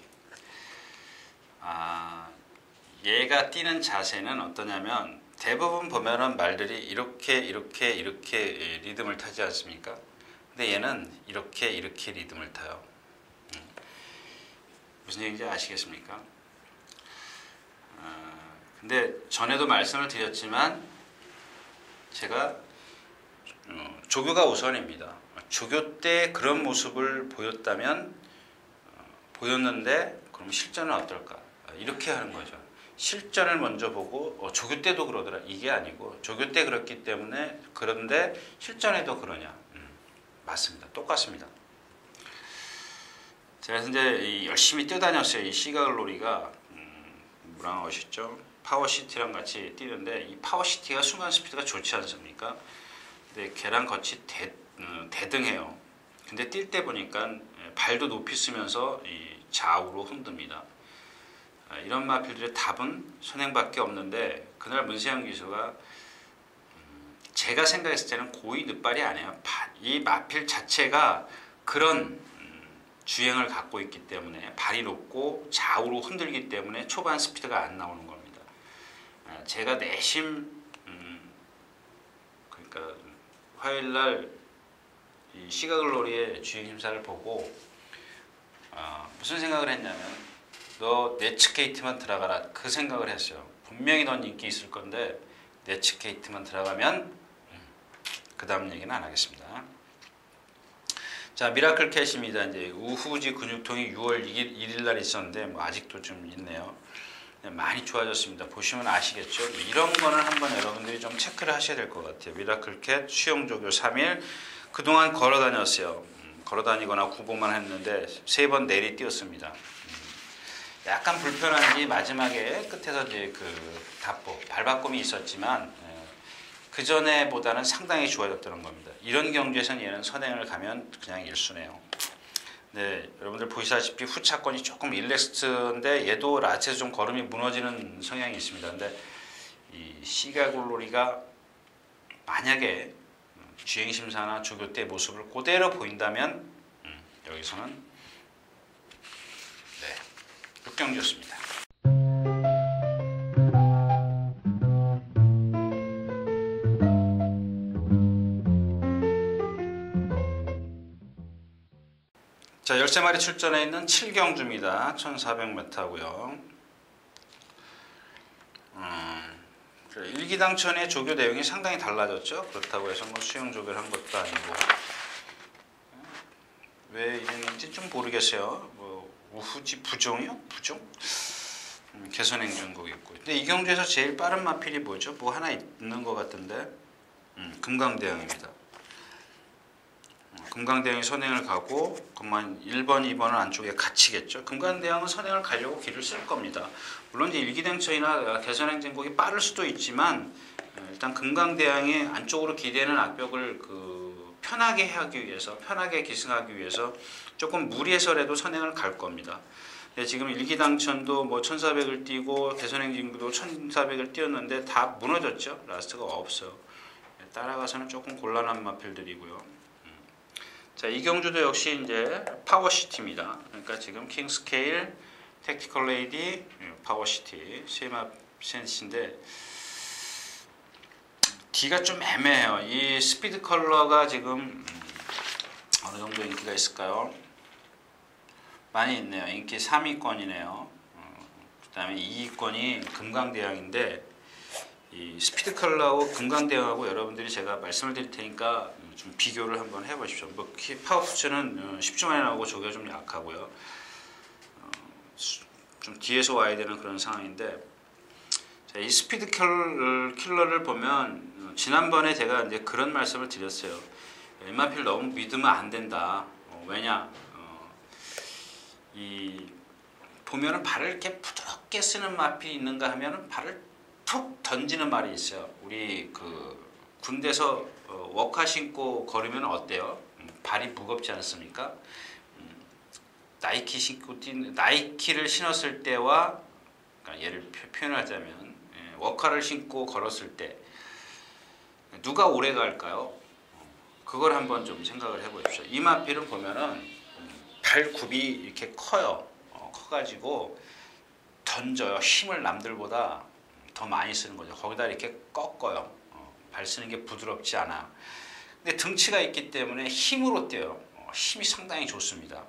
얘가 뛰는 자세는 어떠냐면 대부분 보면은 말들이 이렇게 리듬을 타지 않습니까? 근데 얘는 이렇게 리듬을 타요. 무슨 얘기인지 아시겠습니까? 근데 전에도 말씀을 드렸지만 제가 조교가 우선입니다. 조교 때 그런 모습을 보였는데 그럼 실전은 어떨까? 이렇게 하는 거죠. 실전을 먼저 보고 조교 때도 그러더라. 이게 아니고 조교 때 그렇기 때문에 그런데 실전에도 그러냐? 맞습니다. 똑같습니다. 제가 이제 열심히 뛰어다녔어요. 이 시가글로리가 뭐랑 하시죠? 파워시티랑 같이 뛰는데 이 파워시티가 순간 스피드가 좋지 않습니까? 근데 걔랑 같이 대등해요. 근데 뛸 때 보니까 발도 높이 쓰면서 이 좌우로 흔듭니다. 이런 마필들의 답은 선행밖에 없는데 그날 문세영 기수가 제가 생각했을 때는 고의 늦발이 아니에요. 이 마필 자체가 그런 주행을 갖고 있기 때문에 발이 높고 좌우로 흔들기 때문에 초반 스피드가 안 나오는 겁니다. 제가 내심 그러니까 화요일날 이 시가글로리의 주행 심사를 보고 무슨 생각을 했냐면 너 네츠케이트만 들어가라 그 생각을 했어요. 분명히 넌 인기 있을 건데 네츠케이트만 들어가면 그 다음 얘기는 안 하겠습니다. 자, 미라클 캣입니다. 이제 우후지 근육통이 6월 1일 날 있었는데 뭐 아직도 좀 있네요. 많이 좋아졌습니다. 보시면 아시겠죠? 이런 거는 한번 여러분들이 좀 체크를 하셔야 될 것 같아요. 미라클 캣 수영조교 3일 그동안 걸어 다녔어요. 걸어 다니거나 구보만 했는데 3번 내리 뛰었습니다. 약간 불편한지 마지막에 끝에서 이제 그 발바꿈이 있었지만 그 전에보다는 상당히 좋아졌다는 겁니다. 이런 경주에서는 얘는 선행을 가면 그냥 일수네요. 네, 여러분들 보시다시피 후차권이 조금 일렉스트인데 얘도 라체에서 좀 걸음이 무너지는 성향이 있습니다. 근데 이 시가글로리가 만약에 주행심사나 조교 때 모습을 그대로 보인다면 여기서는 네, 6경주였습니다. 자, 13마리 출전해 있는 7경주입니다. 1400m고요. 일기당천의 조교 내용이 상당히 달라졌죠. 그렇다고 해서 뭐 수영 조교를 한 것도 아니고. 왜 이랬는지 좀 모르겠어요. 뭐 우후지 부종이요? 부종? 개선행정국 있고. 근데 이 경주에서 제일 빠른 마필이 뭐죠? 뭐 하나 있는 것 같은데. 금강대왕입니다. 금강대왕이 선행을 가고 그만 1번, 2번은 안쪽에 갇히겠죠. 금강대왕은 선행을 가려고 길을 쓸 겁니다. 물론 이제 일기당천이나 개선행정국이 빠를 수도 있지만 일단 금강대왕이 안쪽으로 기대는 악벽을 편하게 하기 위해서, 편하게 기승하기 위해서 조금 무리해서라도 선행을 갈 겁니다. 네, 지금 일기당천도 뭐 1400을 뛰고 개선행진구도 1400을 뛰었는데 다 무너졌죠. 라스트가 없어요. 따라가서는 조금 곤란한 마필들이고요. 자, 이 경주도 역시 이제 파워시티입니다. 그러니까 지금 킹스케일, 택티컬 레이디, 파워시티 세마 센스인데 D가 좀 애매해요. 이 스피드 컬러가 지금 어느 정도 인기가 있을까요? 많이 있네요. 인기 3위권이네요. 그 다음에 2위권이 금강대왕인데 이 스피드 컬러하고 금강대왕하고 여러분들이 제가 말씀을 드릴 테니까 좀 비교를 한번 해보십시오. 뭐 파워푸츠는 10주 만에 나오고 조교가 좀 약하고요. 좀 뒤에서 와야 되는 그런 상황인데 자, 이 스피드 킬러를 보면 지난번에 제가 이제 그런 말씀을 드렸어요. 엠마필 너무 믿으면 안 된다. 왜냐? 이 보면은 발을 이렇게 부드럽게 쓰는 마필이 있는가 하면은 발을 툭 던지는 말이 있어요. 우리 군대에서 워카 신고 걸으면 어때요? 발이 무겁지 않습니까? 나이키를 신었을 때와 그러니까 예를 표현하자면 워카를 신고 걸었을 때 누가 오래 갈까요? 그걸 한번 좀 생각을 해보십시오. 이 마필은 보면은 발굽이 이렇게 커요. 커가지고 던져요. 힘을 남들보다 더 많이 쓰는 거죠. 거기다 이렇게 꺾어요. 발 쓰는 게 부드럽지 않아. 근데 등치가 있기 때문에 힘으로 뛰어요. 힘이 상당히 좋습니다.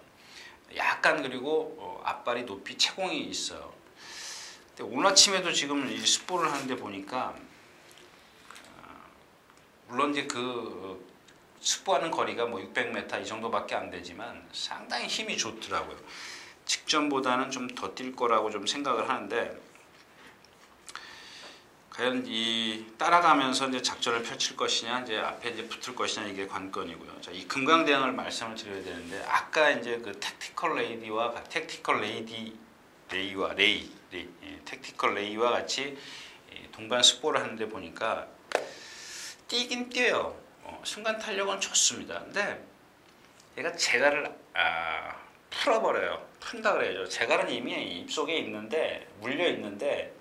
약간 그리고 앞발이 높이 채공이 있어요. 근데 오늘 아침에도 지금 이 습보를 하는데 보니까 물론 이제 습보하는 거리가 뭐 600m 이 정도밖에 안 되지만 상당히 힘이 좋더라고요. 직전보다는 좀 더 뛸 거라고 좀 생각을 하는데 과연 이 따라가면서 이제 작전을 펼칠 것이냐, 이제 앞에 이제 붙을 것이냐 이게 관건이고요. 자, 이 금강대왕을 말씀을 드려야 되는데 아까 이제 그 택티컬 레이와 같이 동반 습보를 하는데 보니까 뛰긴 뛰어요. 순간 탄력은 좋습니다. 근데 얘가 제갈을 풀어버려요. 푼다 그래야죠. 제갈은 이미 입속에 있는데 물려 있는데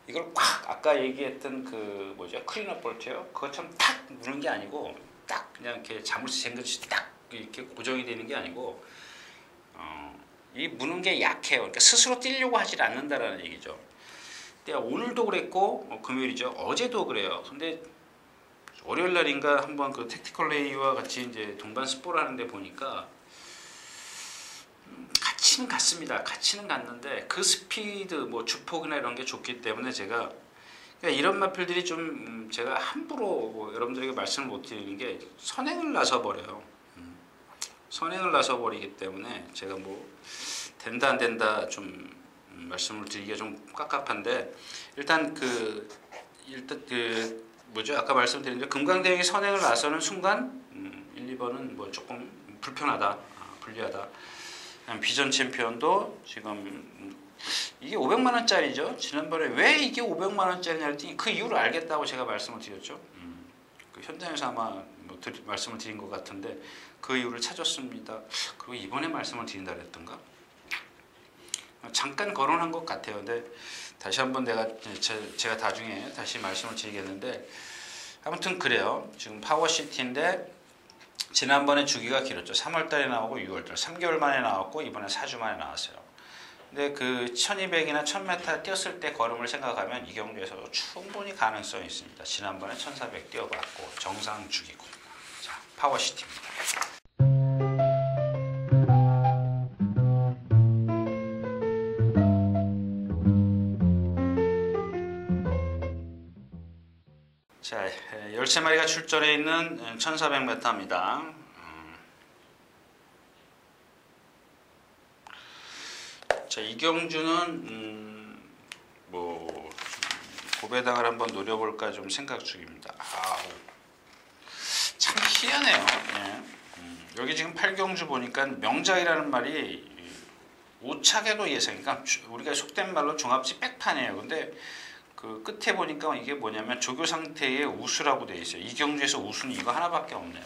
이걸 꽉 아까 얘기했던 클리너 볼트요. 그것처럼 탁 무는 게 아니고 딱 그냥 이렇게 자물쇠 쟁듯이 딱 이렇게 고정이 되는 게 아니고 이 무는 게 약해요. 그러니까 스스로 뛰려고 하질 않는다라는 얘기죠. 근데 오늘도 그랬고 금요일이죠. 어제도 그래요. 근데 월요일 날인가 한번 그 택티컬 레이와 같이 이제 동반 습보를 하는데 보니까 같이는 갔습니다. 같이는 갔는데 그 스피드, 뭐 주폭이나 이런 게 좋기 때문에 제가 그러니까 이런 마필들이 좀 제가 함부로 여러분들에게 말씀을 못 드리는 게 선행을 나서 버려요. 선행을 나서 버리기 때문에 제가 뭐 된다 안 된다 좀 말씀을 드리기가 좀 깝깝한데 일단 아까 말씀드린 게 금강대왕이 선행을 나서는 순간 1, 2번은 뭐 조금 불편하다, 불리하다. 비전 챔피언도 지금 이게 500만 원짜리죠. 지난번에 왜 이게 500만 원짜리냐 했더니 그 이유를 알겠다고 제가 말씀을 드렸죠. 그 현장에서 아마 말씀을 드린 것 같은데 그 이유를 찾았습니다. 그리고 이번에 말씀을 드린다 그랬던가? 잠깐 거론한 것 같아요. 근데 다시 한번 제가 나중에 다시 말씀을 드리겠는데 아무튼 그래요. 지금 파워시티인데 지난번에 주기가 길었죠. 3월달에 나오고 6월달 3개월 만에 나왔고 이번에 4주 만에 나왔어요. 근데 그 1200이나 1000m 뛰었을 때 걸음을 생각하면 이 경주에서도 충분히 가능성이 있습니다. 지난번에 1400 뛰어봤고 정상 주기고. 자, 파워시티입니다. 자, 13마리가 출전해 있는 1400m입니다. 자, 이경주는 뭐 고배당을 한번 노려볼까 좀 생각 중입니다. 참 희한해요. 예. 여기 지금 8경주 보니까 명작이라는 말이 오차게도 예상, 그러니까 우리가 속된 말로 종합지 백판이에요. 근데 그 끝에 보니까 이게 뭐냐면 조교 상태의 우수라고 되어 있어요. 이경주에서 우수는 이거 하나밖에 없네요.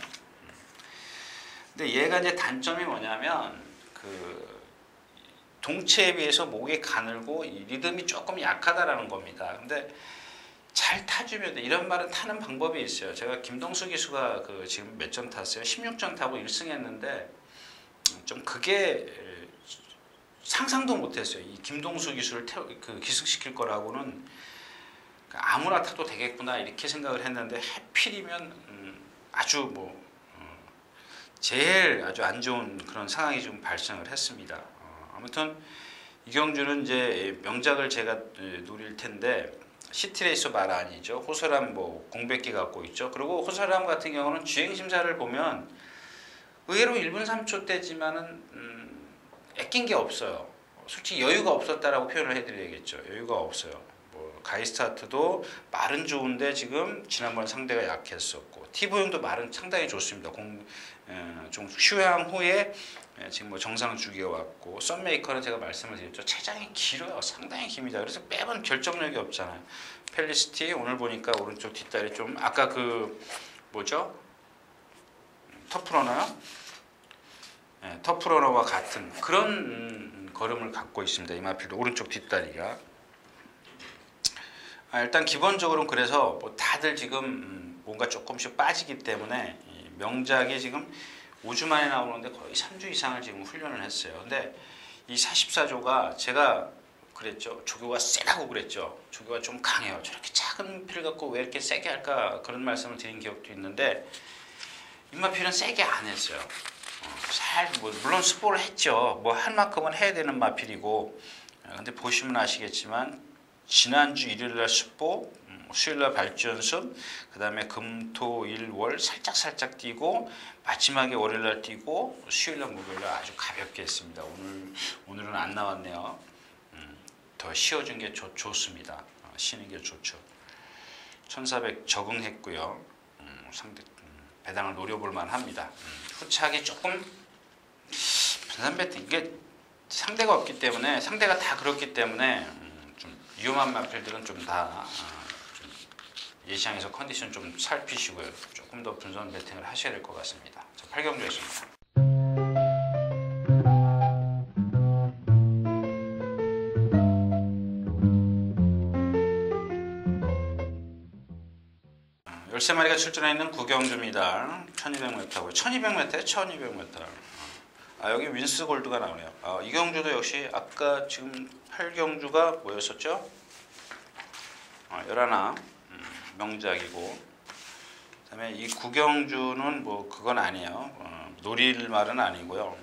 근데 얘가 이제 단점이 뭐냐면 그 동체에 비해서 목이 가늘고 이 리듬이 조금 약하다라는 겁니다. 근데 잘 타주면 돼. 이런 말은 타는 방법이 있어요. 제가 김동수 기수가 그 지금 몇 전 탔어요? 16전 타고 1승 했는데 좀 그게 상상도 못했어요. 이 김동수 기수를 기승시킬 거라고는 아무나 타도 되겠구나 이렇게 생각을 했는데 하필이면 아주 뭐 제일 아주 안 좋은 그런 상황이 좀 발생을 했습니다. 아무튼 이경주는 이제 명작을 제가 노릴 텐데 시티레이서 말 아니죠. 호서람 뭐 공백기 갖고 있죠. 그리고 호서람 같은 경우는 주행 심사를 보면 의외로 1분 3초 때지만은 애낀 게 없어요. 솔직히 여유가 없었다라고 표현을 해드려야겠죠. 여유가 없어요. 뭐 가이스타트도 말은 좋은데 지금 지난번 상대가 약했었고 티보용도 말은 상당히 좋습니다. 좀 휴양 후에 지금 뭐 정상 주기가 왔고 썬메이커는 제가 말씀을 드렸죠. 체장이 길어요. 상당히 깁니다. 그래서 매번 결정력이 없잖아요. 펠리시티 오늘 보니까 오른쪽 뒷다리 좀 아까 그 뭐죠? 터프러너요? 네, 터프러너와 같은 그런 걸음을 갖고 있습니다. 이마필도 오른쪽 뒷다리가. 일단 기본적으로는 그래서 뭐 다들 지금 뭔가 조금씩 빠지기 때문에 이 명작이 지금 5주 만에 나오는데 거의 3주 이상을 지금 훈련을 했어요. 근데 이 44조가 제가 그랬죠. 조교가 세다고 그랬죠. 조교가 좀 강해요. 저렇게 작은 피를 갖고 왜 이렇게 세게 할까 그런 말씀을 드린 기억도 있는데 이마필은 세게 안 했어요. 뭐 물론 스포를 했죠. 뭐 할 만큼은 해야 되는 마필이고 근데 보시면 아시겠지만 지난주 일요일날 스포 수요일날 발전습 그 다음에 금토일월 살짝 뛰고 마지막에 월요일날 뛰고 수요일날 목요일날 아주 가볍게 했습니다. 오늘은 안 나왔네요. 더 쉬어준 게 좋습니다. 쉬는 게 좋죠. 1400 적응했고요. 상대 배당을 노려볼 만합니다. 후차하기 조금 분산 배팅 이게 상대가 없기 때문에 상대가 다 그렇기 때문에 좀 위험한 마필들은 좀 다 예시장에서 컨디션 좀 살피시고요. 조금 더 분산 배팅을 하셔야 될 것 같습니다. 자, 8경주였습니다. 열세 마리가 출전해 있는 9경주입니다. 1200m고요. 1200m에 1200m. 여기 윈스 골드가 나오네요. 이 경주도 역시 아까 지금 8경주가 뭐였었죠? 11 명작이고 그다음에 이 9경주는 뭐 그건 아니에요. 노릴 말은 아니고요.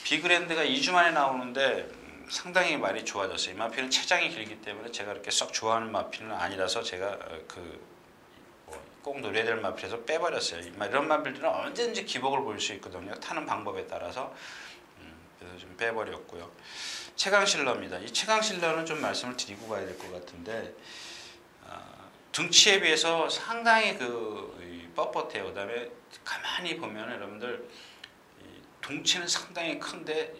비그랜드가 2주 만에 나오는데 상당히 말이 좋아졌어요. 이 마필은 체장이 길기 때문에 제가 그렇게 썩 좋아하는 마필은 아니라서 제가 꼭 노려야 될 마필에서 빼버렸어요. 이런 마필들은 언제든지 기복을 볼 수 있거든요. 타는 방법에 따라서. 그래서 좀 빼버렸고요. 최강실러입니다. 이 최강실러는 좀 말씀을 드리고 가야 될 것 같은데 등치에 비해서 상당히 뻣뻣해요. 그 다음에 가만히 보면 여러분들 동치는 상당히 큰데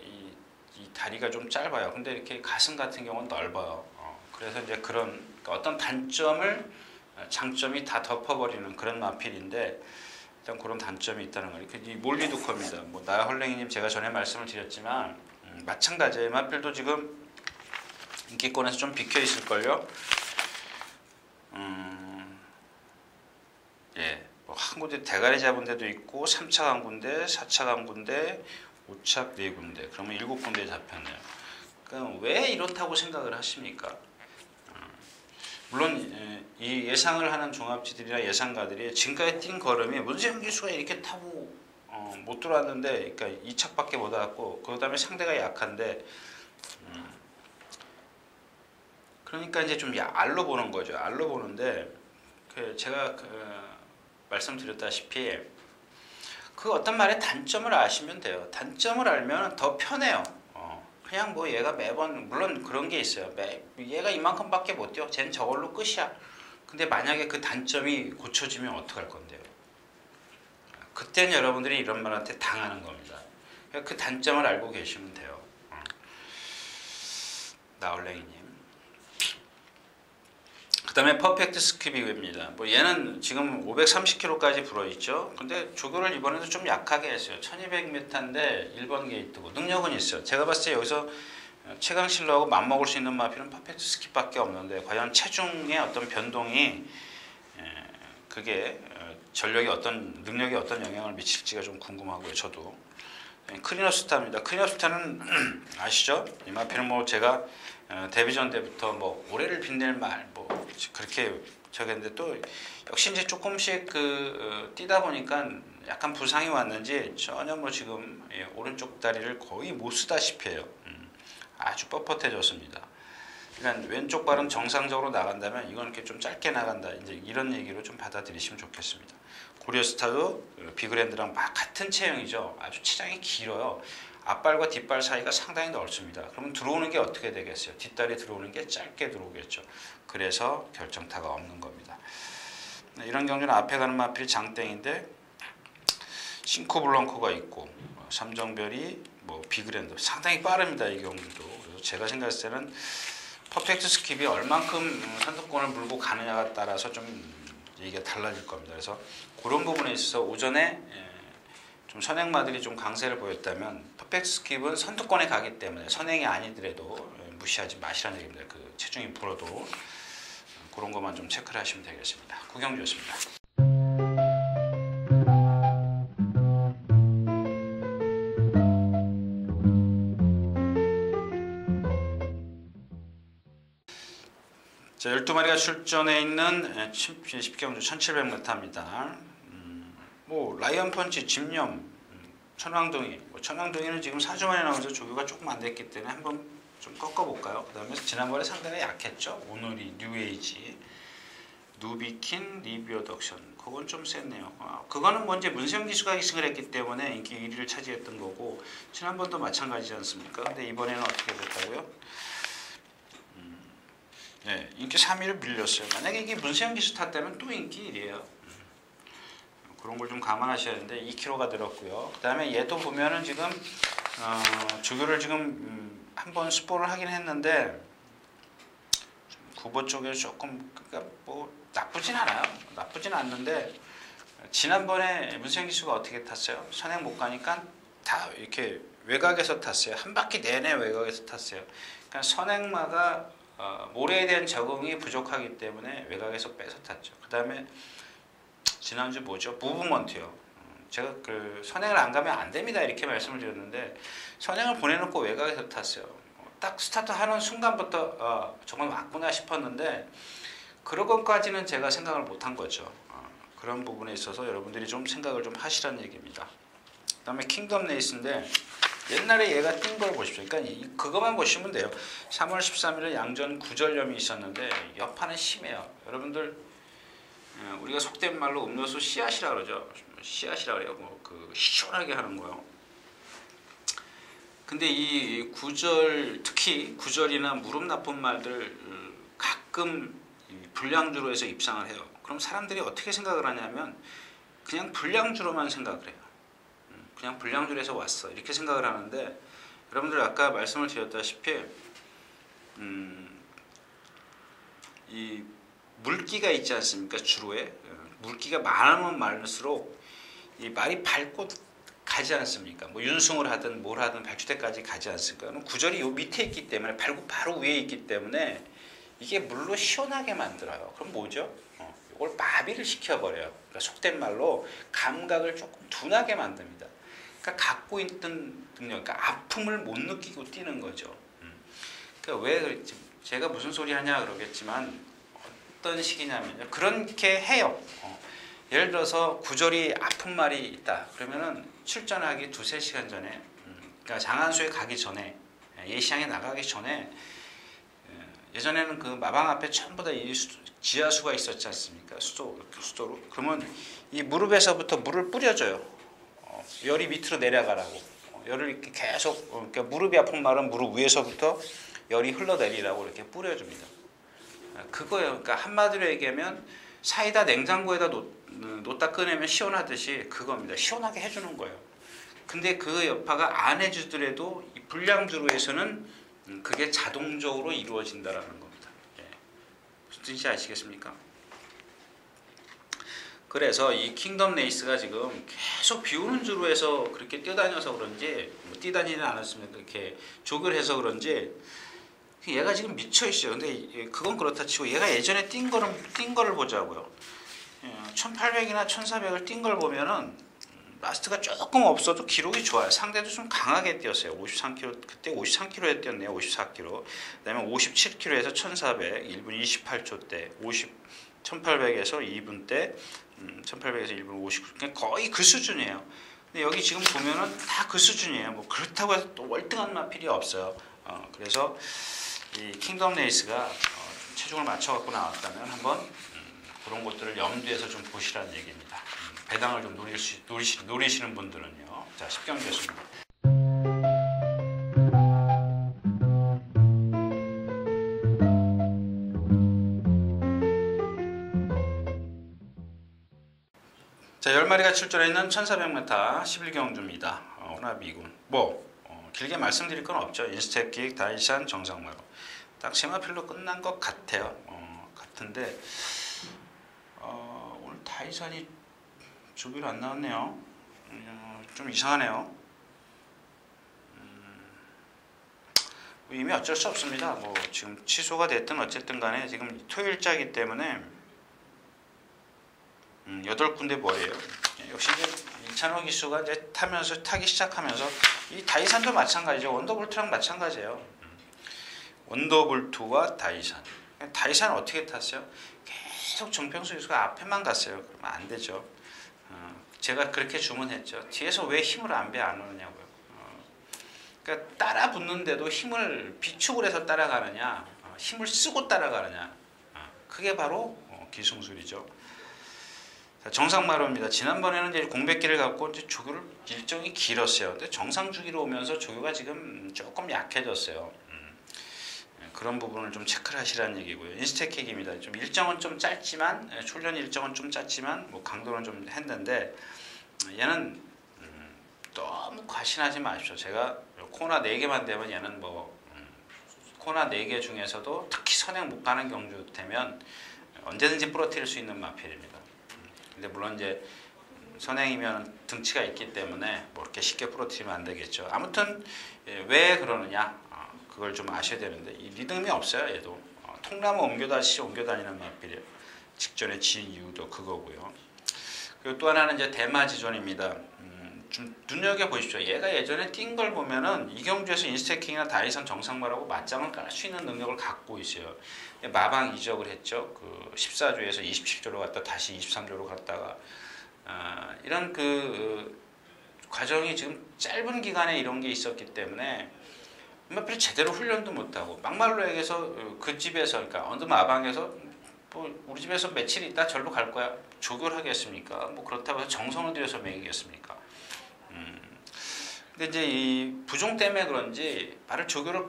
이 다리가 좀 짧아요. 근데 이렇게 가슴 같은 경우는 넓어요. 그래서 이제 그런 어떤 장점이 다 덮어버리는 그런 마필인데 일단 그런 단점이 있다는 거예요. 이 몰리두커입니다. 뭐 나홀랭이님 제가 전에 말씀을 드렸지만 마찬가지예요. 마필도 지금 인기권에서 좀 비켜 있을걸요. 뭐 한 군데 대가리 잡은 데도 있고 3차 간 군데, 4차 간 군데, 5차 4군데 그러면 7군데 잡혔네요. 그럼 왜 이렇다고 생각을 하십니까? 물론 이 예상을 하는 종합지들이나 예상가들이 지금까지 뛴 걸음이 문세영 기수가 이렇게 타고 못 들어왔는데 그러니까 2착밖에 못 왔고 그 다음에 상대가 약한데 그러니까 이제 좀 알로 보는 거죠. 알로 보는데 제가 말씀드렸다시피 그 어떤 말의 단점을 아시면 돼요. 단점을 알면 더 편해요. 그냥 뭐 얘가 매번 물론 그런 게 있어요. 얘가 이만큼밖에 못 뛰어. 쟤는 저걸로 끝이야. 근데 만약에 그 단점이 고쳐지면 어떡할 건데요? 그때는 여러분들이 이런 말한테 당하는 겁니다. 그 단점을 알고 계시면 돼요. 나얼랭이님. 그 다음에 퍼펙트 스키비입니다. 뭐 얘는 지금 530km까지 불어있죠. 근데 조교를 이번에도 좀 약하게 했어요. 1200m인데 1번 게이트고 능력은 있어요. 제가 봤을 때 여기서 최강실러하고 맞먹을 수 있는 마필은 퍼펙트 스킵밖에 없는데 과연 체중의 어떤 변동이 그게 전력이 어떤 능력에 어떤 영향을 미칠지가 좀 궁금하고요. 저도 크리너스타입니다. 크리너스타는 아시죠? 이 마필은 뭐 제가 데뷔전 때부터 뭐 올해를 빛낼 말 뭐 그렇게 저기했는데 또 역시 이제 조금씩 뛰다 보니까 약간 부상이 왔는지 전혀 뭐 지금 오른쪽 다리를 거의 못 쓰다시피 해요. 아주 뻣뻣해졌습니다. 그러니까 왼쪽 발은 정상적으로 나간다면 이건 이렇게 좀 짧게 나간다. 이제 이런 얘기로 좀 받아들이시면 좋겠습니다. 고리어스타도 비그랜드랑 막 같은 체형이죠. 아주 체장이 길어요. 앞발과 뒷발 사이가 상당히 넓습니다. 그러면 들어오는 게 어떻게 되겠어요? 뒷다리 들어오는 게 짧게 들어오겠죠. 그래서 결정타가 없는 겁니다. 이런 경주는 앞에 가는 마필이 장땡인데 싱코블렁코가 있고 삼정별이 뭐 비그랜드 상당히 빠릅니다. 이 경주도. 그래서 제가 생각했을 때는 퍼펙트 스킵이 얼만큼 선두권을 물고 가느냐가 따라서 좀 얘기가 달라질 겁니다. 그래서 그런 부분에 있어서 오전에 좀 선행마들이 좀 강세를 보였다면 퍼펙트 스킵은 선두권에 가기 때문에 선행이 아니더라도 무시하지 마시라는 얘기입니다. 그 체중이 불어도 그런 것만 좀 체크를 하시면 되겠습니다. 구경주였습니다. 자, 12마리가 출전해 있는 10경주 1700m입니다. 뭐 라이언 펀치, 집념, 천왕동이. 천왕동이는 지금 4주 만에 나오면서 조교가 조금 안 됐기 때문에 한번 좀 꺾어볼까요? 그 다음에 지난번에 상당히 약했죠. 오늘이 뉴에이지, 누비킨, 리뷰어덕션. 그건 좀 셌네요. 그거는 뭐 이제 문세영 기수가 기승을 했기 때문에 인기 1위를 차지했던 거고 지난번도 마찬가지지 않습니까? 근데 이번에는 어떻게 됐다고요? 네, 인기 3위를 밀렸어요. 만약에 이게 문세영 기수 탔다면 또 인기 1위예요. 그런 걸 좀 감안하셔야 되는데 2kg가 늘었고요. 그 다음에 얘도 보면은 지금 조교를 지금 한번 스포를 하긴 했는데 구보 쪽에 조금 그러니까 뭐 나쁘진 않아요. 나쁘진 않는데 지난번에 문세영 기수가 어떻게 탔어요? 선행 못 가니까 다 이렇게 외곽에서 탔어요. 한 바퀴 내내 외곽에서 탔어요. 그러니까 선행마가 모래에 대한 적응이 부족하기 때문에 외곽에서 빼서 탔죠. 그 다음에 지난주 뭐죠? 무브먼트요. 제가 그 선행을 안 가면 안 됩니다 이렇게 말씀을 드렸는데 선행을 보내놓고 외곽에서 탔어요. 딱 스타트 하는 순간부터 정말 맞구나 싶었는데 그런 것까지는 제가 생각을 못한 거죠. 그런 부분에 있어서 여러분들이 좀 생각을 좀 하시라는 얘기입니다. 그 다음에 킹덤 레이스인데 옛날에 얘가 뛴 걸 보십시오. 그러니까 그것만 보시면 돼요. 3월 13일에 양전 구절염이 있었는데 여파는 심해요. 여러분들 우리가 속된 말로 음료수 씨앗이라 그러죠. 씨앗이라 그래요. 뭐 그 시원하게 하는 거요. 근데 이 구절 특히 구절이나 무릎 나쁜 말들 가끔 불량주로 해서 입상을 해요. 그럼 사람들이 어떻게 생각을 하냐면 그냥 불량주로만 생각을 해요. 그냥 불량주로 해서 왔어 이렇게 생각을 하는데 여러분들 아까 말씀을 드렸다시피 이 물기가 있지 않습니까? 주로에 물기가 많으면 많을수록 이 말이 밟고 가지 않습니까? 뭐 윤승을 하든 뭘 하든 발주대까지 가지 않습니까? 그럼 구절이 요 밑에 있기 때문에 밟고 바로 위에 있기 때문에 이게 물로 시원하게 만들어요. 그럼 뭐죠? 이걸 마비를 시켜버려요. 그러니까 속된 말로 감각을 조금 둔하게 만듭니다. 그러니까 갖고 있던 능력, 그러니까 아픔을 못 느끼고 뛰는 거죠. 그러니까 왜 그랬지? 제가 무슨 소리 하냐 그러겠지만 어떤 식이냐면요. 그렇게 해요. 예를 들어서 구절이 아픈 말이 있다. 그러면은 출전하기 2-3시간 전에 그러니까 장안수에 가기 전에 예시장에 나가기 전에 예전에는 그 마방 앞에 전부 다 지하수가 있었지 않습니까? 수도로. 그러면 이 무릎에서부터 물을 뿌려줘요. 열이 밑으로 내려가라고. 열을 이렇게 계속, 그러니까 무릎이 아픈 말은 무릎 위에서부터 열이 흘러내리라고 이렇게 뿌려줍니다. 그거예요. 그러니까 한마디로 얘기하면 사이다 냉장고에다 놓다 꺼내면 시원하듯이 그겁니다. 시원하게 해주는 거예요. 근데 그 여파가 안 해주더라도 이 불량주로에서는 그게 자동적으로 이루어진다라는 겁니다. 예. 무슨 뜻인지 아시겠습니까? 그래서 이 킹덤 레이스가 지금 계속 비오는 주로에서 그렇게 뛰어다녀서 그런지, 뭐 뛰다니지는 않았으면 그렇게 조결해서 그런지 얘가 지금 미쳐 있어요. 근데 그건 그렇다 치고 얘가 예전에 뛴 거를 보자고요. 1800이나 1400을 뛴 걸 보면은 라스트가 조금 없어도 기록이 좋아요. 상대도 좀 강하게 뛰었어요. 53km, 그때 53km에 뛰었네요. 54km. 그다음에 57km에서 1400, 1분 28초 때, 1800에서 2분 때, 1800에서 1분 59. 그냥 거의 그 수준이에요. 근데 여기 지금 보면은 다 그 수준이에요. 뭐 그렇다고 해서 또 월등한 마필이 없어요. 그래서 이 킹덤 레이스가 체중을 맞춰 갖고 나왔다면 한번 그런 것들을 염두에서 좀 보시라는 얘기입니다. 배당을 좀 노리시는 분들은요. 자, 10경기 됐습니다. 자, 10마리가 출전했는 1400m 11경주입니다. 혼합 2군. 길게 말씀드릴 건 없죠. 인스텝킥, 다이산, 정상마루. 딱 세마필로 끝난 것 같아요. 같은데 오늘 다이산이 조기로 안 나왔네요. 좀 이상하네요. 이미 어쩔 수 없습니다. 뭐 지금 취소가 됐든 어쨌든 간에 지금 토요일자이기 때문에 8군데 뭐예요. 역시 이제 이찬호 기수가 이제 타기 시작하면서 이 다이산도 마찬가지죠. 원더볼트랑 마찬가지예요. 원더볼트와 다이산. 다이산은 어떻게 탔어요? 계속 정평수 기수가 앞에만 갔어요. 그러면 안 되죠. 제가 그렇게 주문했죠. 뒤에서 왜 힘을 안 오느냐고요. 그러니까 따라 붙는데도 힘을 비축을 해서 따라가느냐, 힘을 쓰고 따라가느냐. 그게 바로 기승술이죠. 정상마루입니다. 지난번에는 이제 공백기를 갖고 이제 조교를 일정이 길었어요. 근데 정상 주기로 오면서 조교가 지금 조금 약해졌어요. 그런 부분을 좀 체크를 하시라는 얘기고요. 인스테킥입니다. 좀 일정은 좀 짧지만, 훈련 일정은 좀 짧지만, 뭐 강도는 좀 했는데, 얘는 너무 과신하지 마십시오. 제가 코너 4개만 되면 얘는 코너 4개 중에서도 특히 선행 못 가는 경주 되면 언제든지 부러뜨릴 수 있는 마필입니다. 근데 물론 이제 선행이면 등치가 있기 때문에 뭐 이렇게 쉽게 부러뜨리면 안 되겠죠. 아무튼 왜 그러느냐 그걸 좀 아셔야 되는데 이 리듬이 없어요. 얘도 통나무 옮겨다니는 마필이에요. 직전에 진 이유도 그거고요. 그리고 또 하나는 이제 대마지존입니다. 좀 눈여겨 보십시오. 얘가 예전에 뛴 걸 보면은 이경주에서 인스테킹이나 다이선 정상마라고 맞짱을 깔 수 있는 능력을 갖고 있어요. 마방 이적을 했죠. 그 14조에서 27조로 갔다 다시 23조로 갔다가 이런 과정이 지금 짧은 기간에 이런 게 있었기 때문에 별로 제대로 훈련도 못하고 막말로 얘기해서 그 집에서 그러니까 어느 마방에서 뭐 우리 집에서 며칠 있다 절로 갈 거야 조교를 하겠습니까? 뭐 그렇다고 해서 정성을 들여서 먹이겠습니까? 근데 이제 이 부종 때문에 그런지 말을 조교를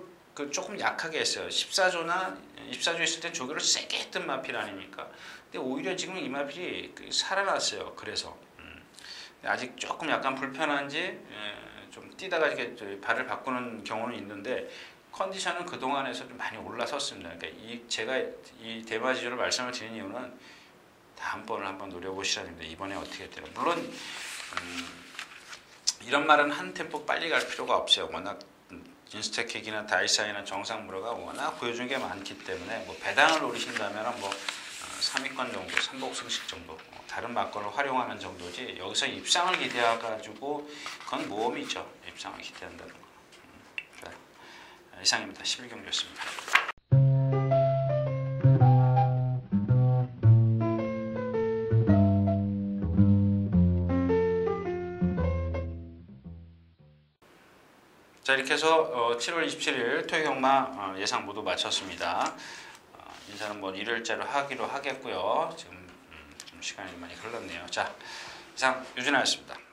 조금 약하게 했어요. 14조 있을 때 조교를 세게 했던 마필 아닙니까? 근데 오히려 지금 이 마필이 살아났어요. 그래서 아직 조금 약간 불편한지 좀 뛰다가 이렇게 발을 바꾸는 경우는 있는데 컨디션은 그 동안에서 좀 많이 올라섰습니다. 그러니까 제가 이 대마지조를 말씀을 드리는 이유는 다음번을 한번 노려보시라는데 이번에 어떻게 돼요? 물론 이런 말은 한 템포 빨리 갈 필요가 없어요. 워낙 인스테킥이나 다이사이나 정상무료가 워낙 보여준 게 많기 때문에 뭐 배당을 노리신다면 뭐 3위권 정도, 3복승식 정도 다른 막걸을 활용하는 정도지 여기서 입상을 기대해가지고 그건 모험이죠. 입상을 기대한다는 거. 자, 이상입니다. 11경기였습니다. 자, 이렇게 해서 7월 27일 토요경마 예상 모두 마쳤습니다. 인사는 뭐 일요일째로 하기로 하겠고요. 지금 좀 시간이 많이 흘렀네요. 자, 이상 유진아였습니다.